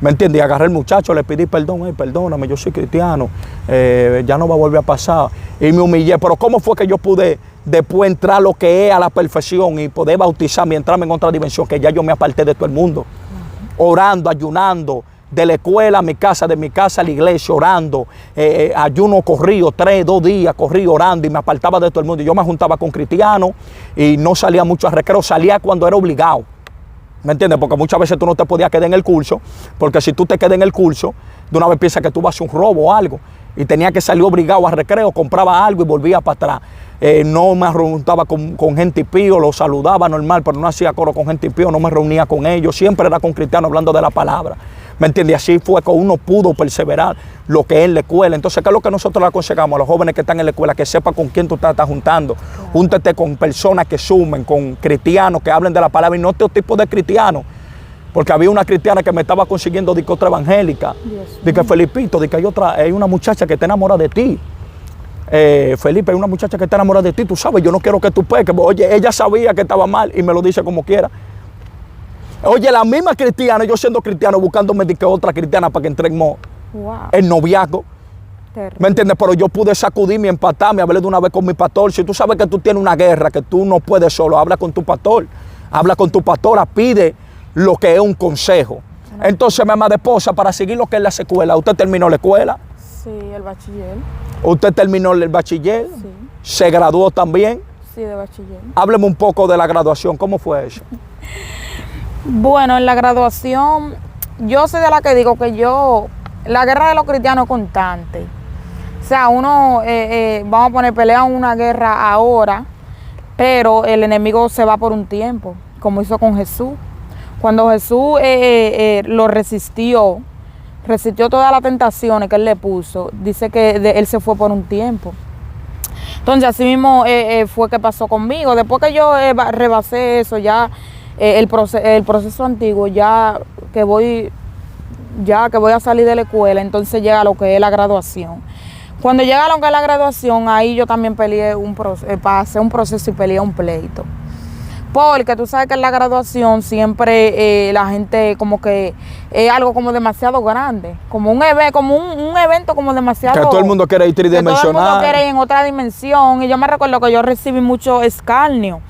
¿Me entiendes? Y agarré al muchacho, le pedí perdón, perdóname, yo soy cristiano, ya no va a volver a pasar. Y me humillé. Pero ¿cómo fue que yo pude después entrar a lo que es a la perfección y poder bautizarme y entrarme en otra dimensión? Que ya yo me aparté de todo el mundo. Orando, ayunando, de la escuela a mi casa, de mi casa a la iglesia, orando. Ayuno corrido, 2 días corrí orando y me apartaba de todo el mundo. Y yo me juntaba con cristianos y no salía mucho a recreo, salía cuando era obligado. ¿Me entiendes? Porque muchas veces tú no te podías quedar en el curso, porque si tú te quedas en el curso, de una vez piensas que tú vas a hacer un robo o algo. Y tenía que salir obligado a recreo, compraba algo y volvía para atrás. No me juntaba con gente impío, los saludaba normal, pero no hacía coro con gente impío, no me reunía con ellos. Siempre era con cristianos hablando de la palabra. ¿Me entiendes? Y así fue que uno pudo perseverar lo que es en la escuela. Entonces, ¿qué es lo que nosotros le aconsejamos a los jóvenes que están en la escuela? Que sepan con quién tú te estás juntando. Claro. Júntate con personas que sumen, con cristianos que hablen de la palabra y no otro tipo de cristianos. Porque había una cristiana que me estaba consiguiendo de que otra evangélica. De que Felipito, de que hay una muchacha que te enamora de ti. Felipe, hay una muchacha que está enamorada de ti, tú sabes, yo no quiero que tú peques. Oye, ella sabía que estaba mal y me lo dice como quiera. Oye, la misma cristiana, yo siendo cristiano, buscándome de que otra cristiana para que entremos el noviazgo. Terrible. ¿Me entiendes? Pero yo pude sacudirme, empatarme, hablarle de una vez con mi pastor. Si tú sabes que tú tienes una guerra, que tú no puedes solo, habla con tu pastor. Habla con tu pastora, pide lo que es un consejo. Entonces, mi amada esposa, para seguir lo que es la escuela, ¿usted terminó la escuela? Sí, el bachiller. ¿Usted terminó el bachiller? Sí. ¿Se graduó también? Sí, de bachiller. Hábleme un poco de la graduación, ¿cómo fue eso? Bueno, en la graduación, yo soy de la que digo que la guerra de los cristianos es constante. O sea, vamos a poner, pelea una guerra ahora, pero el enemigo se va por un tiempo, como hizo con Jesús. Cuando Jesús lo resistió todas las tentaciones que él le puso, dice que él se fue por un tiempo. Entonces, así mismo fue que pasó conmigo. Después que yo rebasé eso, ya el proceso antiguo, ya que voy a salir de la escuela, entonces llega lo que es la graduación. Cuando llega lo que es la graduación, ahí yo también pasé un proceso y peleé un pleito. Porque tú sabes que en la graduación siempre la gente como que es algo como demasiado grande, como un evento como demasiado... Que todo el mundo quiere ir tridimensional. Que todo el mundo quiere ir en otra dimensión. Y yo me recuerdo que yo recibí mucho escarnio,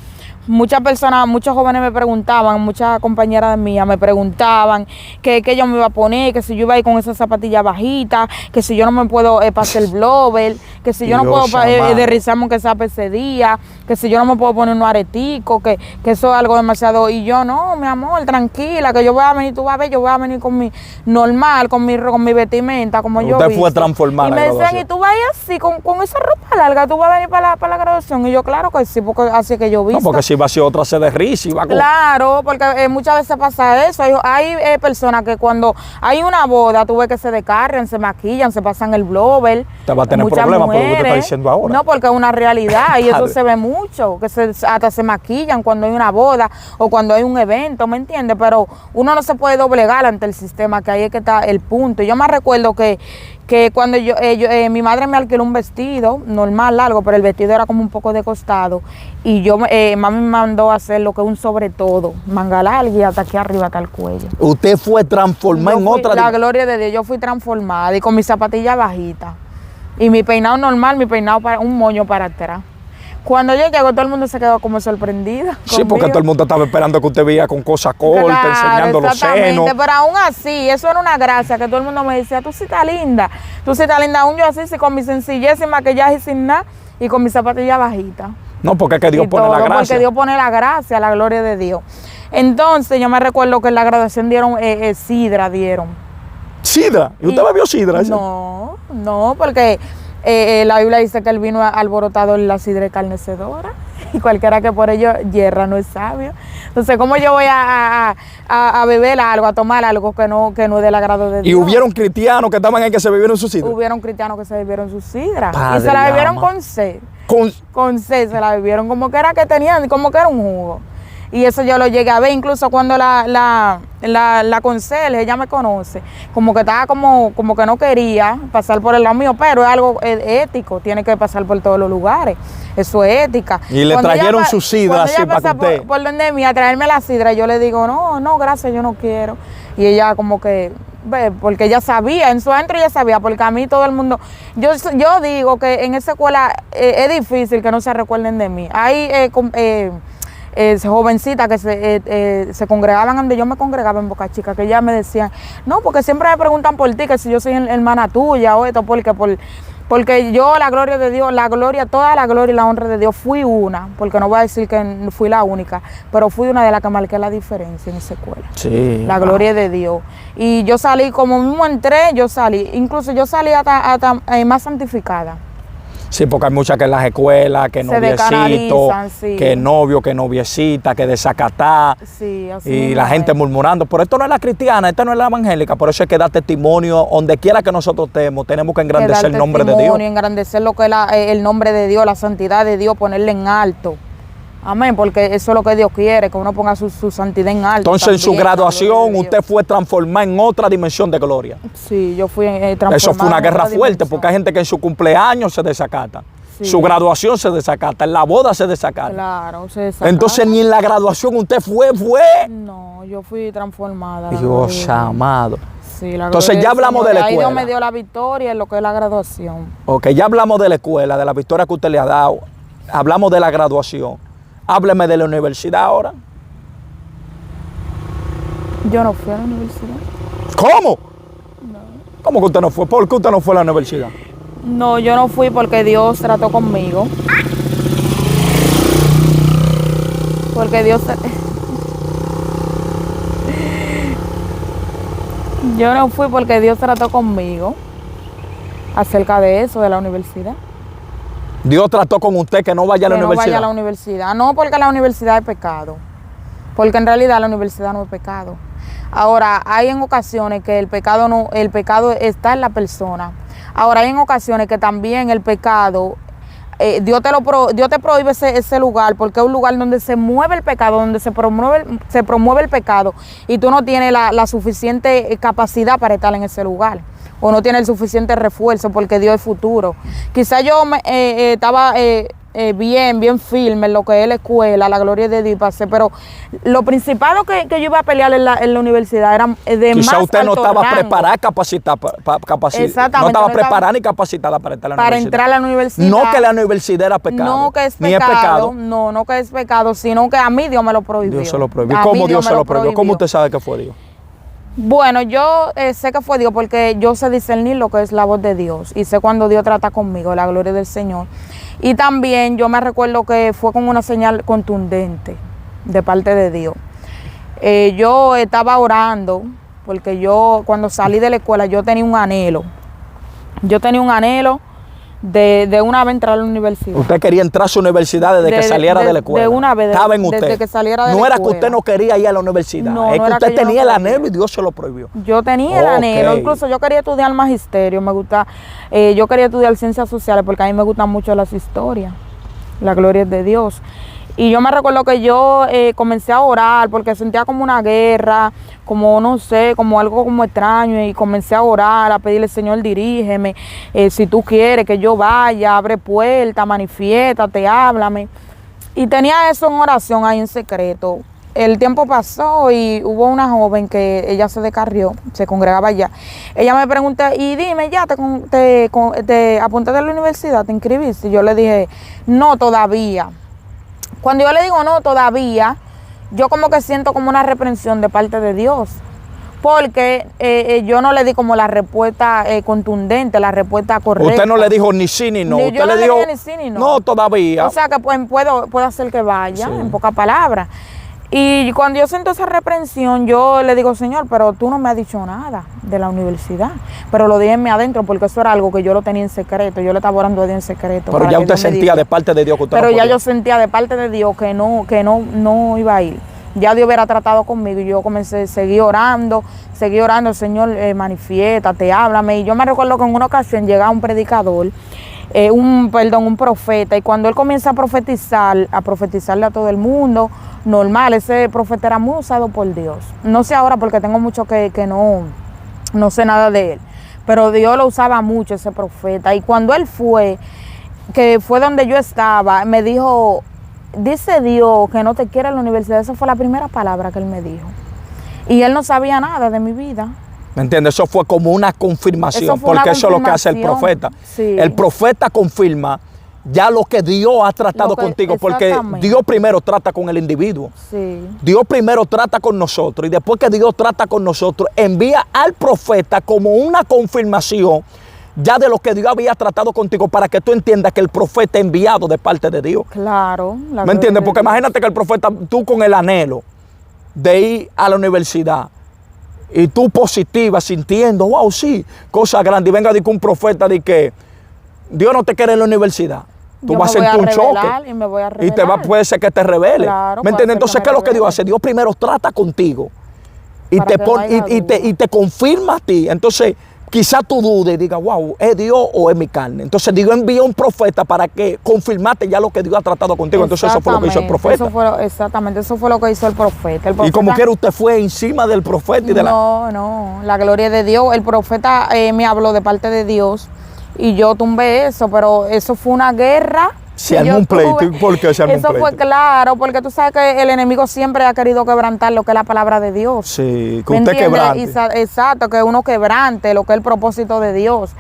Muchas personas, muchos jóvenes me preguntaban, muchas compañeras mías me preguntaban que yo me iba a poner, que si yo iba a ir con esa zapatilla bajita, que si yo no me puedo pasar el blower, que si yo no puedo derrizarme aunque sea ese día, que si yo no me puedo poner unos areticos, que eso es algo demasiado. Y yo, no, mi amor, tranquila, que yo voy a venir, tú vas a ver, yo voy a venir con mi normal, con mi vestimenta, como yo Usted fue transformada. Y me decían, ¿y tú vas a ir así, con esa ropa larga, tú vas a venir para la graduación? Y yo, claro que sí, porque así es que yo visto. No, porque si va a ser otra sede risa y va con... Claro, porque muchas veces pasa eso. Hay personas que cuando hay una boda, tú ves que se descargan, se maquillan, se pasan el blower. Te va a tener problemas por lo que te está diciendo ahora. No, porque es una realidad y eso se ve mucho, que hasta se maquillan cuando hay una boda o cuando hay un evento, ¿me entiendes? Pero uno no se puede doblegar ante el sistema, que ahí es que está el punto. Y yo me recuerdo que cuando mi madre me alquiló un vestido normal, largo, pero el vestido era como un poco de costado. Y mami me mandó a hacer lo que es un sobre todo, manga larga y hasta aquí arriba, hasta el cuello. Usted fue transformada en otra... La gloria de Dios, yo fui transformada y con mi zapatilla bajita. Y mi peinado normal, un moño para atrás. Cuando yo llego, todo el mundo se quedó como sorprendida. Sí, conmigo. porque todo el mundo estaba esperando que usted veía con cosas cortas, enseñando los senos. Pero aún así, eso era una gracia, que todo el mundo me decía, tú sí estás linda. Tú sí estás linda. Aún yo así, sí, con mi sencillez, sin maquillaje, sin nada, y con mi zapatilla bajita. No, porque es que Dios pone la gracia. Porque Dios pone la gracia, la gloria de Dios. Entonces, yo me recuerdo que en la graduación dieron sidra, ¿Sidra? ¿Y usted bebió sidra? No, porque la Biblia dice que el vino alborotado es la sidra escarnecedora. Y cualquiera que por ello yerra no es sabio. Entonces, ¿cómo yo voy a beber algo, a tomar algo que no es del agrado de Dios? ¿Y hubieron cristianos que estaban ahí que se bebieron su sidra? Hubieron cristianos que se bebieron su sidra. Padre, y se la bebieron con sed. Con sed se la bebieron, como que era un jugo. Y eso yo lo llegué a ver, incluso cuando la conserje, ella me conoce, como que estaba como que no quería pasar por el lado mío, pero es algo ético, tiene que pasar por todos los lugares, eso es ética. Y le trajeron su sidra así para que usted... por donde mí a traerme la sidra, yo le digo, no, gracias, yo no quiero. Y ella como que, porque ella sabía, en su adentro ella sabía, porque a mí todo el mundo, yo digo que en esa escuela es difícil que no se recuerden de mí. Hay jovencitas que se congregaban donde yo me congregaba en Boca Chica, que ya me decían, no, porque siempre me preguntan por ti, que si yo soy hermana tuya o esto, porque yo, la gloria de Dios, toda la gloria y la honra de Dios, fui una, porque no voy a decir que fui la única, pero fui una de las que marqué la diferencia en esa escuela. Sí. La gloria de Dios. Y yo salí, como mismo entré, incluso yo salí hasta más santificada. Sí, porque hay muchas que en las escuelas, que noviecito, sí. que novio, que noviecita, que desacatá. Sí, así y la gente murmurando. Pero esto no es la cristiana, esta no es la evangélica. Por eso hay que dar testimonio donde quiera que nosotros estemos. Tenemos que engrandecer el nombre de Dios. Engrandecer lo que es el nombre de Dios, la santidad de Dios, ponerle en alto. Amén, porque eso es lo que Dios quiere, que uno ponga su santidad en alto. Entonces, también, en su graduación, usted fue transformada en otra dimensión de gloria. Sí, yo fui transformada. Eso fue una guerra fuerte, porque hay gente que en su cumpleaños se desacata. Sí. Su graduación se desacata, en la boda se desacata. Claro, se desacata. Entonces, ni en la graduación usted fue. No, yo fui transformada. Dios amado. Sí, entonces, ya hablamos de la escuela. Ahí Dios me dio la victoria en lo que es la graduación. Ok, ya hablamos de la escuela, de la victoria que usted le ha dado. Hablamos de la graduación. Hábleme de la universidad ahora. Yo no fui a la universidad. ¿Cómo? No. ¿Cómo que usted no fue? ¿Por qué usted no fue a la universidad? No, yo no fui porque Dios trató conmigo. Porque Dios... Yo no fui porque Dios trató conmigo acerca de eso, de la universidad. Dios trató con usted que no vaya a la universidad. Que no vaya a la universidad. No porque la universidad es pecado. Porque en realidad la universidad no es pecado. Ahora, hay en ocasiones que el pecado está en la persona. Ahora, hay en ocasiones que también el pecado, Dios te prohíbe ese lugar, porque es un lugar donde se mueve el pecado, donde se promueve el pecado, y tú no tienes la suficiente capacidad para estar en ese lugar. O no tiene el suficiente refuerzo porque Dios es futuro. Quizá yo estaba bien firme en lo que es la escuela, la gloria de Dios, pasé, pero lo principal que yo iba a pelear en la universidad era de Quizá más usted no alto estaba rango. preparada, capacitada, Exactamente, no estaba no preparada ni capacitada para entrar a la para universidad. entrar a la universidad. No que la universidad era pecado. No que es ni es pecado. no que es pecado, sino que a mí Dios me lo prohibió. Dios se lo prohibió. A mí ¿Cómo Dios se lo prohibió? ¿Cómo prohibió. usted sabe que fue Dios? Bueno, yo sé que fue Dios porque yo sé discernir lo que es la voz de Dios y sé cuando Dios trata conmigo, la gloria del Señor. Y también yo me recuerdo que fue con una señal contundente de parte de Dios. Yo estaba orando porque yo cuando salí de la escuela yo tenía un anhelo. Yo tenía un anhelo de una vez entrar a la universidad. Usted quería entrar a su universidad desde que saliera de la escuela. De una vez. Estaba en usted. Desde que saliera de la No era que escuela. usted no quería ir a la universidad. No, es no que era usted que yo no tenía el quería. anhelo y Dios se lo prohibió. Yo tenía el anhelo, Ok. incluso yo quería estudiar magisterio, me gusta, yo quería estudiar ciencias sociales porque a mí me gustan mucho las historias, la gloria es de Dios. Y yo me recuerdo que yo comencé a orar porque sentía como una guerra, como no sé, como algo como extraño y comencé a orar, a pedirle, Señor, dirígeme, si tú quieres que yo vaya, abre puertas, manifiéstate, háblame. Y tenía eso en oración ahí en secreto. El tiempo pasó y hubo una joven que ella se descarrió, se congregaba allá. Ella me preguntó, y dime, ¿ya te apuntaste a la universidad, te inscribiste? Y yo le dije, no, todavía. Cuando yo le digo no todavía, yo como que siento como una reprensión de parte de Dios. Porque yo no le di como la respuesta contundente, la respuesta correcta. Usted no le dijo ni sí ni no. Ni Usted yo no le le dijo dije ni sí ni no. no todavía. O sea que pues, puedo hacer que vaya, Sí. en pocas palabras. Y cuando yo siento esa reprensión, yo le digo, Señor, pero tú no me has dicho nada de la universidad. Pero lo dije en mí adentro, porque eso era algo que yo lo tenía en secreto. Yo le estaba orando a Dios en secreto. Pero para ya que usted Dios me sentía dijera. de parte de Dios que usted Pero no ya podía. yo sentía de parte de Dios que no iba a ir. Ya Dios hubiera tratado conmigo y yo comencé, seguí orando, Señor, manifiéstate, háblame. Y yo me recuerdo que en una ocasión llegaba un predicador, un profeta, y cuando él comienza a profetizarle a todo el mundo, normal, ese profeta era muy usado por Dios. No sé ahora porque tengo mucho que no sé nada de él, pero Dios lo usaba mucho ese profeta. Y cuando él fue, que fue donde yo estaba, me dijo, dice Dios que no te quiere en la universidad. Esa fue la primera palabra que él me dijo. Y él no sabía nada de mi vida. ¿Me entiendes? Eso fue como una confirmación, Eso fue porque una eso es lo que hace el confirmación. profeta. Sí. El profeta confirma ya lo que Dios ha tratado Lo que- contigo, porque exactamente. Dios primero trata con el individuo. Sí. Dios primero trata con nosotros y después que Dios trata con nosotros, envía al profeta como una confirmación ya de lo que Dios había tratado contigo para que tú entiendas que el profeta es enviado de parte de Dios. Claro. ¿Me entiendes? Porque imagínate que el profeta, tú con el anhelo de ir a la universidad y tú positiva, sintiendo, wow, sí, cosa grande, y venga de que un profeta de que Dios no te quiere en la universidad. Tú Yo vas a me voy sentir a un choque. rebelar y me voy a Y te va, rebelar. puede ser que te revele. Claro, ¿Me puede entiendes? ser que Entonces, me ¿qué es lo que Dios revele. hace? Dios primero trata contigo y Para te que pone no haya y te confirma a ti. Entonces, quizá tú dudes y digas, wow, ¿es Dios o es mi carne? Entonces, Dios envió un profeta para que confirmate ya lo que Dios ha tratado contigo. Entonces, eso fue lo que hizo el profeta. Exactamente, eso fue lo que hizo el profeta. Y como quiera, usted fue encima del profeta y de la... No, la gloria de Dios. El profeta me habló de parte de Dios y yo tumbé eso, pero eso fue una guerra. Se que armó yo un pleito. tuve. ¿Y por qué se armó un Eso fue pleito? claro, porque tú sabes que el enemigo siempre ha querido quebrantar lo que es la palabra de Dios. Sí, que ¿Me usted entiendes? quebrante. Exacto, que uno quebrante lo que es el propósito de Dios.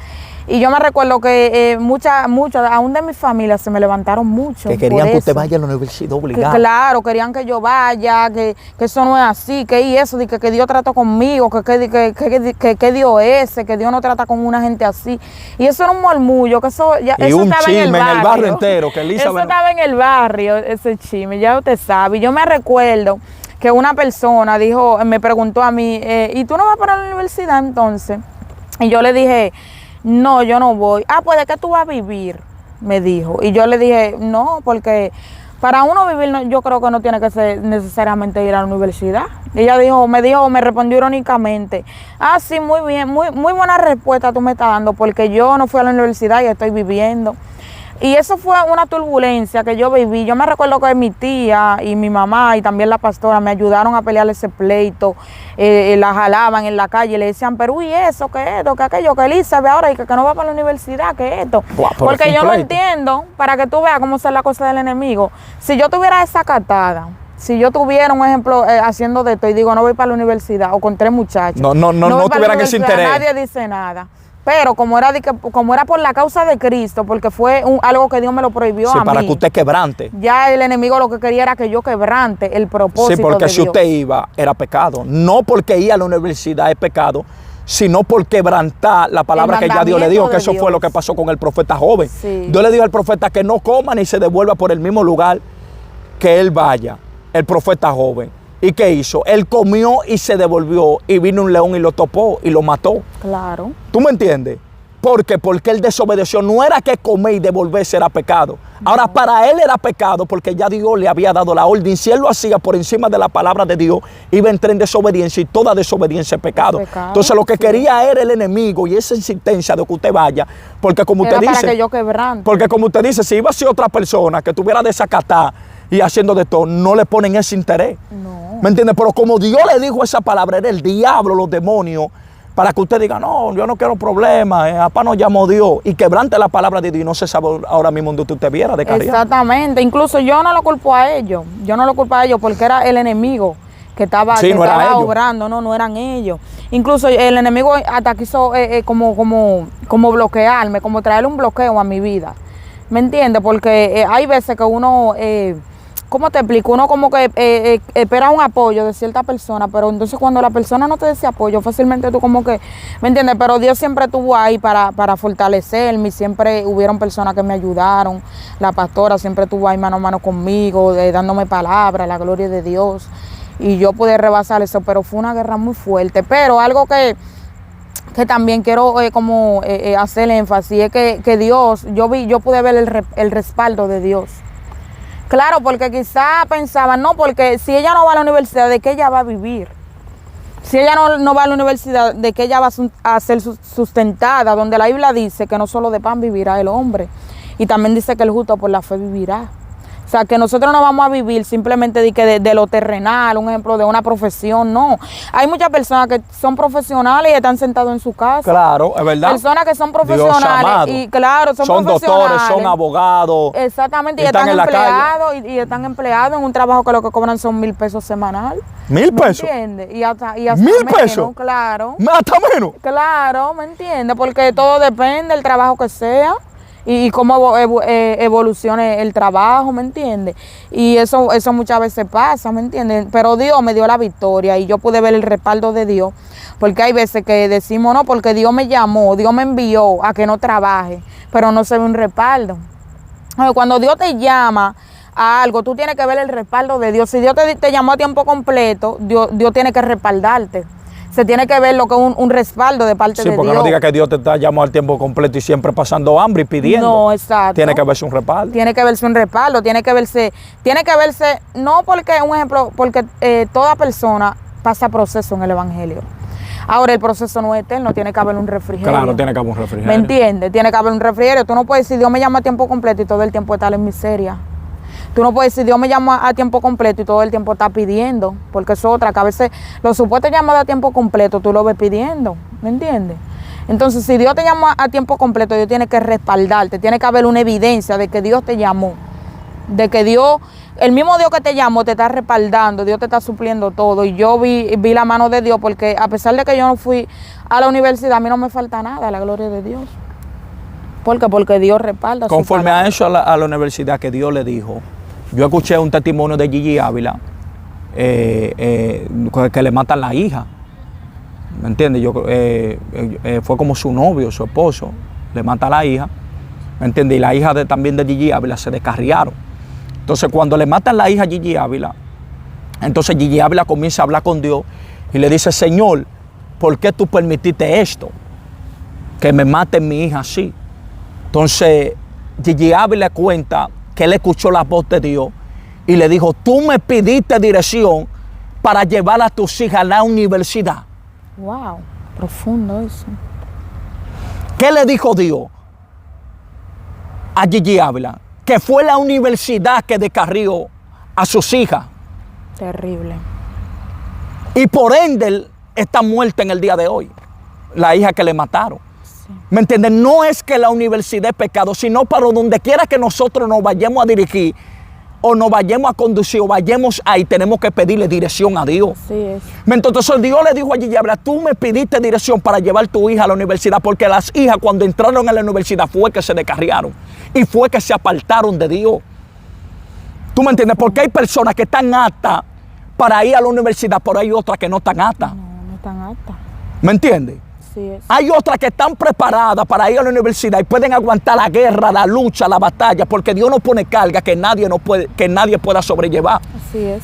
Y yo me recuerdo que muchas, aún de mi familia se me levantaron mucho. Que querían por que usted eso. vaya a la universidad Que obligado. claro, querían que yo vaya, que eso no es así, que eso, de que Dios trata conmigo, que Dios es ese, que Dios no trata con una gente así. Y eso era un murmullo, que eso ya Y eso un estaba chisme en el barrio entero, que Elizabeth- Eso estaba en el barrio, ese chisme, ya usted sabe. Y yo me recuerdo que una persona me preguntó a mí, ¿y tú no vas para la universidad entonces? Y yo le dije, no, yo no voy. Ah, pues ¿de qué tú vas a vivir? Me dijo. Y yo le dije, no, porque para uno vivir yo creo que no tiene que ser necesariamente ir a la universidad. Ella me respondió irónicamente, ah, sí, muy bien, muy buena respuesta tú me estás dando, porque yo no fui a la universidad y estoy viviendo. Y eso fue una turbulencia que yo viví. Yo me recuerdo que mi tía y mi mamá y también la pastora me ayudaron a pelear ese pleito. La jalaban en la calle y le decían, pero uy, eso, que esto, que aquello, que Elizabeth ahora y que no va para la universidad, que esto. Porque yo no entiendo, para que tú veas cómo es la cosa del enemigo. Si yo tuviera desacatada, si yo tuviera un ejemplo haciendo de esto y digo, no voy para la universidad, o con 3 muchachos. No tuvieran ese interés. Nadie dice nada. Pero como era por la causa de Cristo, porque fue algo que Dios me lo prohibió a mí. Para que usted quebrante. Ya el enemigo lo que quería era que yo quebrante el propósito de Dios. Sí, porque si usted iba, era pecado. No porque ir a la universidad es pecado, sino por quebrantar la palabra que ya Dios le dijo, que eso fue lo que pasó con el profeta joven. Sí. Dios le dijo al profeta que no coma ni se devuelva por el mismo lugar que él vaya, el profeta joven. ¿Y qué hizo? Él comió y se devolvió y vino un león y lo topó y lo mató. Claro. ¿Tú me entiendes? ¿Por qué? Porque él desobedeció. No era que comer y devolverse era pecado. Ahora, para él era pecado porque ya Dios le había dado la orden. Si él lo hacía por encima de la palabra de Dios, iba a entrar en desobediencia y toda desobediencia es pecado. Entonces, lo que quería era el enemigo y esa insistencia de que usted vaya. Porque como usted dice, para que yo quebrante. Porque como usted dice, si iba a ser otra persona que tuviera desacatada y haciendo de todo, no le ponen ese interés. No. ¿Me entiende? Pero como Dios le dijo esa palabra, era el diablo, los demonios, para que usted diga, no, yo no quiero problemas, papá nos llamó Dios, y quebrante la palabra de Dios y no se sabe ahora mismo donde usted viera de carrera. Exactamente, incluso yo no lo culpo a ellos, porque era el enemigo que estaba, sí, no estaba obrando, no eran ellos. Incluso el enemigo hasta quiso como bloquearme, como traerle un bloqueo a mi vida, ¿me entiendes? Porque hay veces que uno... ¿cómo te explico? Uno como que espera un apoyo de cierta persona, pero entonces cuando la persona no te da ese apoyo, fácilmente tú como que, ¿me entiendes? Pero Dios siempre estuvo ahí para fortalecerme, siempre hubieron personas que me ayudaron, la pastora siempre estuvo ahí mano a mano conmigo, dándome palabras, la gloria de Dios, y yo pude rebasar eso, pero fue una guerra muy fuerte. Pero algo que también quiero hacer énfasis es que Dios, yo pude ver el respaldo de Dios. Claro, porque quizá pensaban, no, porque si ella no va a la universidad, ¿de qué ella va a vivir? Si ella no va a la universidad, ¿de qué ella va a ser sustentada? Donde la Biblia dice que no solo de pan vivirá el hombre, y también dice que el justo por la fe vivirá. O sea, que nosotros no vamos a vivir simplemente de lo terrenal, un ejemplo de una profesión, no. Hay muchas personas que son profesionales y están sentados en su casa. Claro, es verdad. Personas que son profesionales y claro, son doctores, son abogados. Exactamente, y están empleados y están empleados en un trabajo que lo que cobran son 1,000 pesos semanal. ¿1,000 pesos? ¿Me entiendes? Y hasta 1,000 menos, pesos. Claro. ¿Hasta menos? Claro, ¿me entiendes? Porque todo depende del trabajo que sea. Y cómo evolucione el trabajo, ¿me entiendes? Y eso muchas veces pasa, ¿me entiendes? Pero Dios me dio la victoria y yo pude ver el respaldo de Dios, porque hay veces que decimos, no, porque Dios me llamó, Dios me envió a que no trabaje, pero no se ve un respaldo. Cuando Dios te llama a algo, tú tienes que ver el respaldo de Dios. Si Dios te llamó a tiempo completo, Dios tiene que respaldarte. Se tiene que ver lo que es un respaldo de parte de Dios. Sí, porque no diga que Dios te está llamando al tiempo completo y siempre pasando hambre y pidiendo. No, exacto. Tiene que verse un respaldo. Tiene que verse un respaldo, tiene que verse, no porque, un ejemplo, porque toda persona pasa proceso en el Evangelio. Ahora, el proceso no es eterno, tiene que haber un refrigerio. Claro, tiene que haber un refrigerio. ¿Me entiendes? Tiene que haber un refrigerio. Tú no puedes decir, Dios me llama a tiempo completo y todo el tiempo estar en miseria. Tú no puedes decir, Dios me llama a tiempo completo y todo el tiempo está pidiendo, porque es otra, que a veces los supuestos llamados a tiempo completo tú lo ves pidiendo, ¿me entiendes? Entonces, si Dios te llama a tiempo completo, Dios tiene que respaldarte, tiene que haber una evidencia de que Dios te llamó, de que Dios, el mismo Dios que te llamó te está respaldando, Dios te está supliendo todo. Y yo vi la mano de Dios, porque a pesar de que yo no fui a la universidad, a mí no me falta nada, la gloria de Dios. ¿Por qué? Porque Dios respalda. Conforme a eso, a la universidad que Dios le dijo, yo escuché un testimonio de Gigi Ávila, que le matan la hija. ¿Me entiendes? Fue como su novio, su esposo, le mata a la hija. ¿Me entiendes? Y la hija también de Gigi Ávila se descarriaron. Entonces, cuando le matan la hija a Gigi Ávila, entonces Gigi Ávila comienza a hablar con Dios y le dice, Señor, ¿por qué tú permitiste esto? Que me maten mi hija así. Entonces, Gigi Ávila cuenta que él escuchó la voz de Dios y le dijo, tú me pidiste dirección para llevar a tus hijas a la universidad. Wow, profundo eso. ¿Qué le dijo Dios? a Gigi Ávila, que fue la universidad que descarrió a sus hijas. Terrible. Y por ende está muerta en el día de hoy, la hija que le mataron. Sí. ¿Me entiendes? No es que la universidad es pecado, sino para donde quiera que nosotros nos vayamos a dirigir o nos vayamos a conducir o vayamos ahí, tenemos que pedirle dirección a Dios. Así es. Entonces Dios le dijo a Gigi Ávila, tú me pidiste dirección para llevar tu hija a la universidad, porque las hijas cuando entraron a la universidad fue que se descarriaron y fue que se apartaron de Dios. ¿Tú me entiendes? Porque hay personas que están aptas para ir a la universidad, pero hay otras que no están aptas. No están aptas. ¿Me entiendes? Así es. Hay otras que están preparadas para ir a la universidad y pueden aguantar la guerra, la lucha, la batalla, porque Dios no pone carga que nadie pueda sobrellevar. Así es.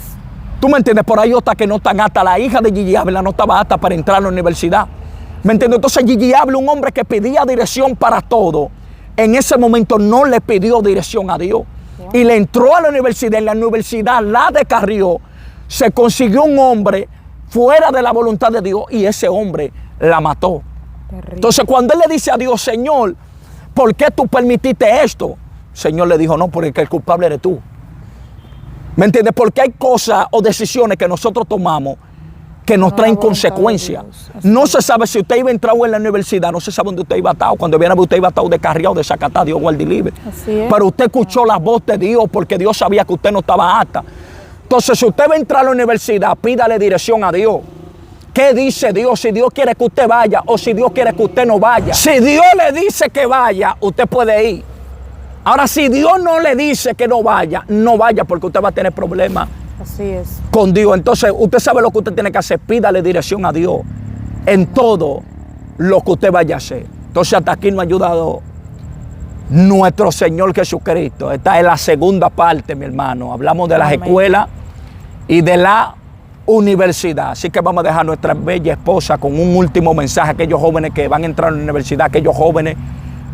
¿Tú me entiendes? Pero hay otras que no están aptas. La hija de Gigi Ávila no estaba apta para entrar a la universidad. ¿Me entiendes? Entonces Gigi Ávila, un hombre que pedía dirección para todo, en ese momento no le pidió dirección a Dios. Y le entró a la universidad, en la universidad la descarrió, se consiguió un hombre fuera de la voluntad de Dios y ese hombre la mató. Terrible. Entonces cuando él le dice a Dios, Señor, ¿por qué tú permitiste esto? El Señor le dijo, no, porque el culpable eres tú. ¿Me entiendes? Porque hay cosas o decisiones que nosotros tomamos que nos traen consecuencias. No se sabe si usted iba a entrar en la universidad, no se sabe dónde usted iba a estar. Cuando viene usted iba a estar descarriado, desacatado, Dios guarde y libre. Así es. Pero usted escuchó la voz de Dios porque Dios sabía que usted no estaba apta. Entonces, si usted va a entrar a la universidad, pídale dirección a Dios. ¿Qué dice Dios? Si Dios quiere que usted vaya o si Dios quiere que usted no vaya. Si Dios le dice que vaya, usted puede ir. Ahora, si Dios no le dice que no vaya, no vaya porque usted va a tener problemas Así es. con Dios. Entonces, usted sabe lo que usted tiene que hacer. Pídale dirección a Dios en todo lo que usted vaya a hacer. Entonces, hasta aquí nos ha ayudado nuestro Señor Jesucristo. Esta es la segunda parte, mi hermano. Hablamos de las Amén. escuelas y de la universidad. Así que vamos a dejar a nuestra bella esposa con un último mensaje a aquellos jóvenes que van a entrar a la universidad, aquellos jóvenes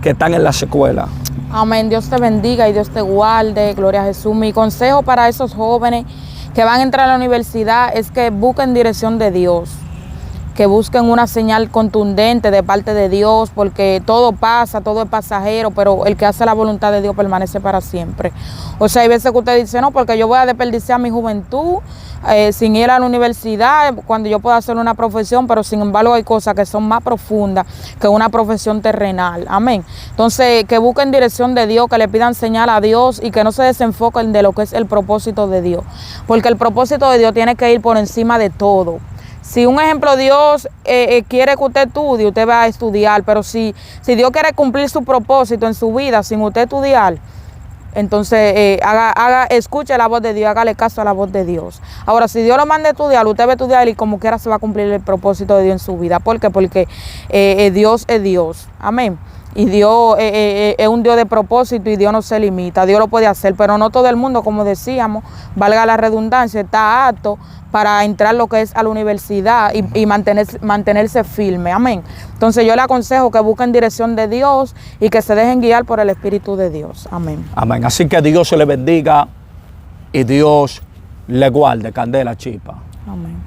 que están en las escuelas. Amén. Dios te bendiga y Dios te guarde. Gloria a Jesús. Mi consejo para esos jóvenes que van a entrar a la universidad es que busquen dirección de Dios, que busquen una señal contundente de parte de Dios, porque todo pasa, todo es pasajero, pero el que hace la voluntad de Dios permanece para siempre. O sea, hay veces que usted dice, no, porque yo voy a desperdiciar mi juventud sin ir a la universidad, cuando yo puedo hacer una profesión, pero sin embargo hay cosas que son más profundas que una profesión terrenal. Amén. Entonces, que busquen dirección de Dios, que le pidan señal a Dios y que no se desenfoquen de lo que es el propósito de Dios, porque el propósito de Dios tiene que ir por encima de todo. Si un ejemplo Dios quiere que usted estudie, usted va a estudiar, pero si Dios quiere cumplir su propósito en su vida sin usted estudiar, entonces escuche la voz de Dios, hágale caso a la voz de Dios. Ahora, si Dios lo manda a estudiar, usted va a estudiar y como quiera se va a cumplir el propósito de Dios en su vida. ¿Por qué? Porque Dios es Dios. Amén. Y Dios es un Dios de propósito y Dios no se limita. Dios lo puede hacer, pero no todo el mundo, como decíamos, valga la redundancia, está apto para entrar lo que es a la universidad y mantenerse firme. Amén. Entonces yo le aconsejo que busquen dirección de Dios y que se dejen guiar por el Espíritu de Dios. Amén. Amén. Así que Dios se le bendiga y Dios le guarde. Candela Chipa. Amén.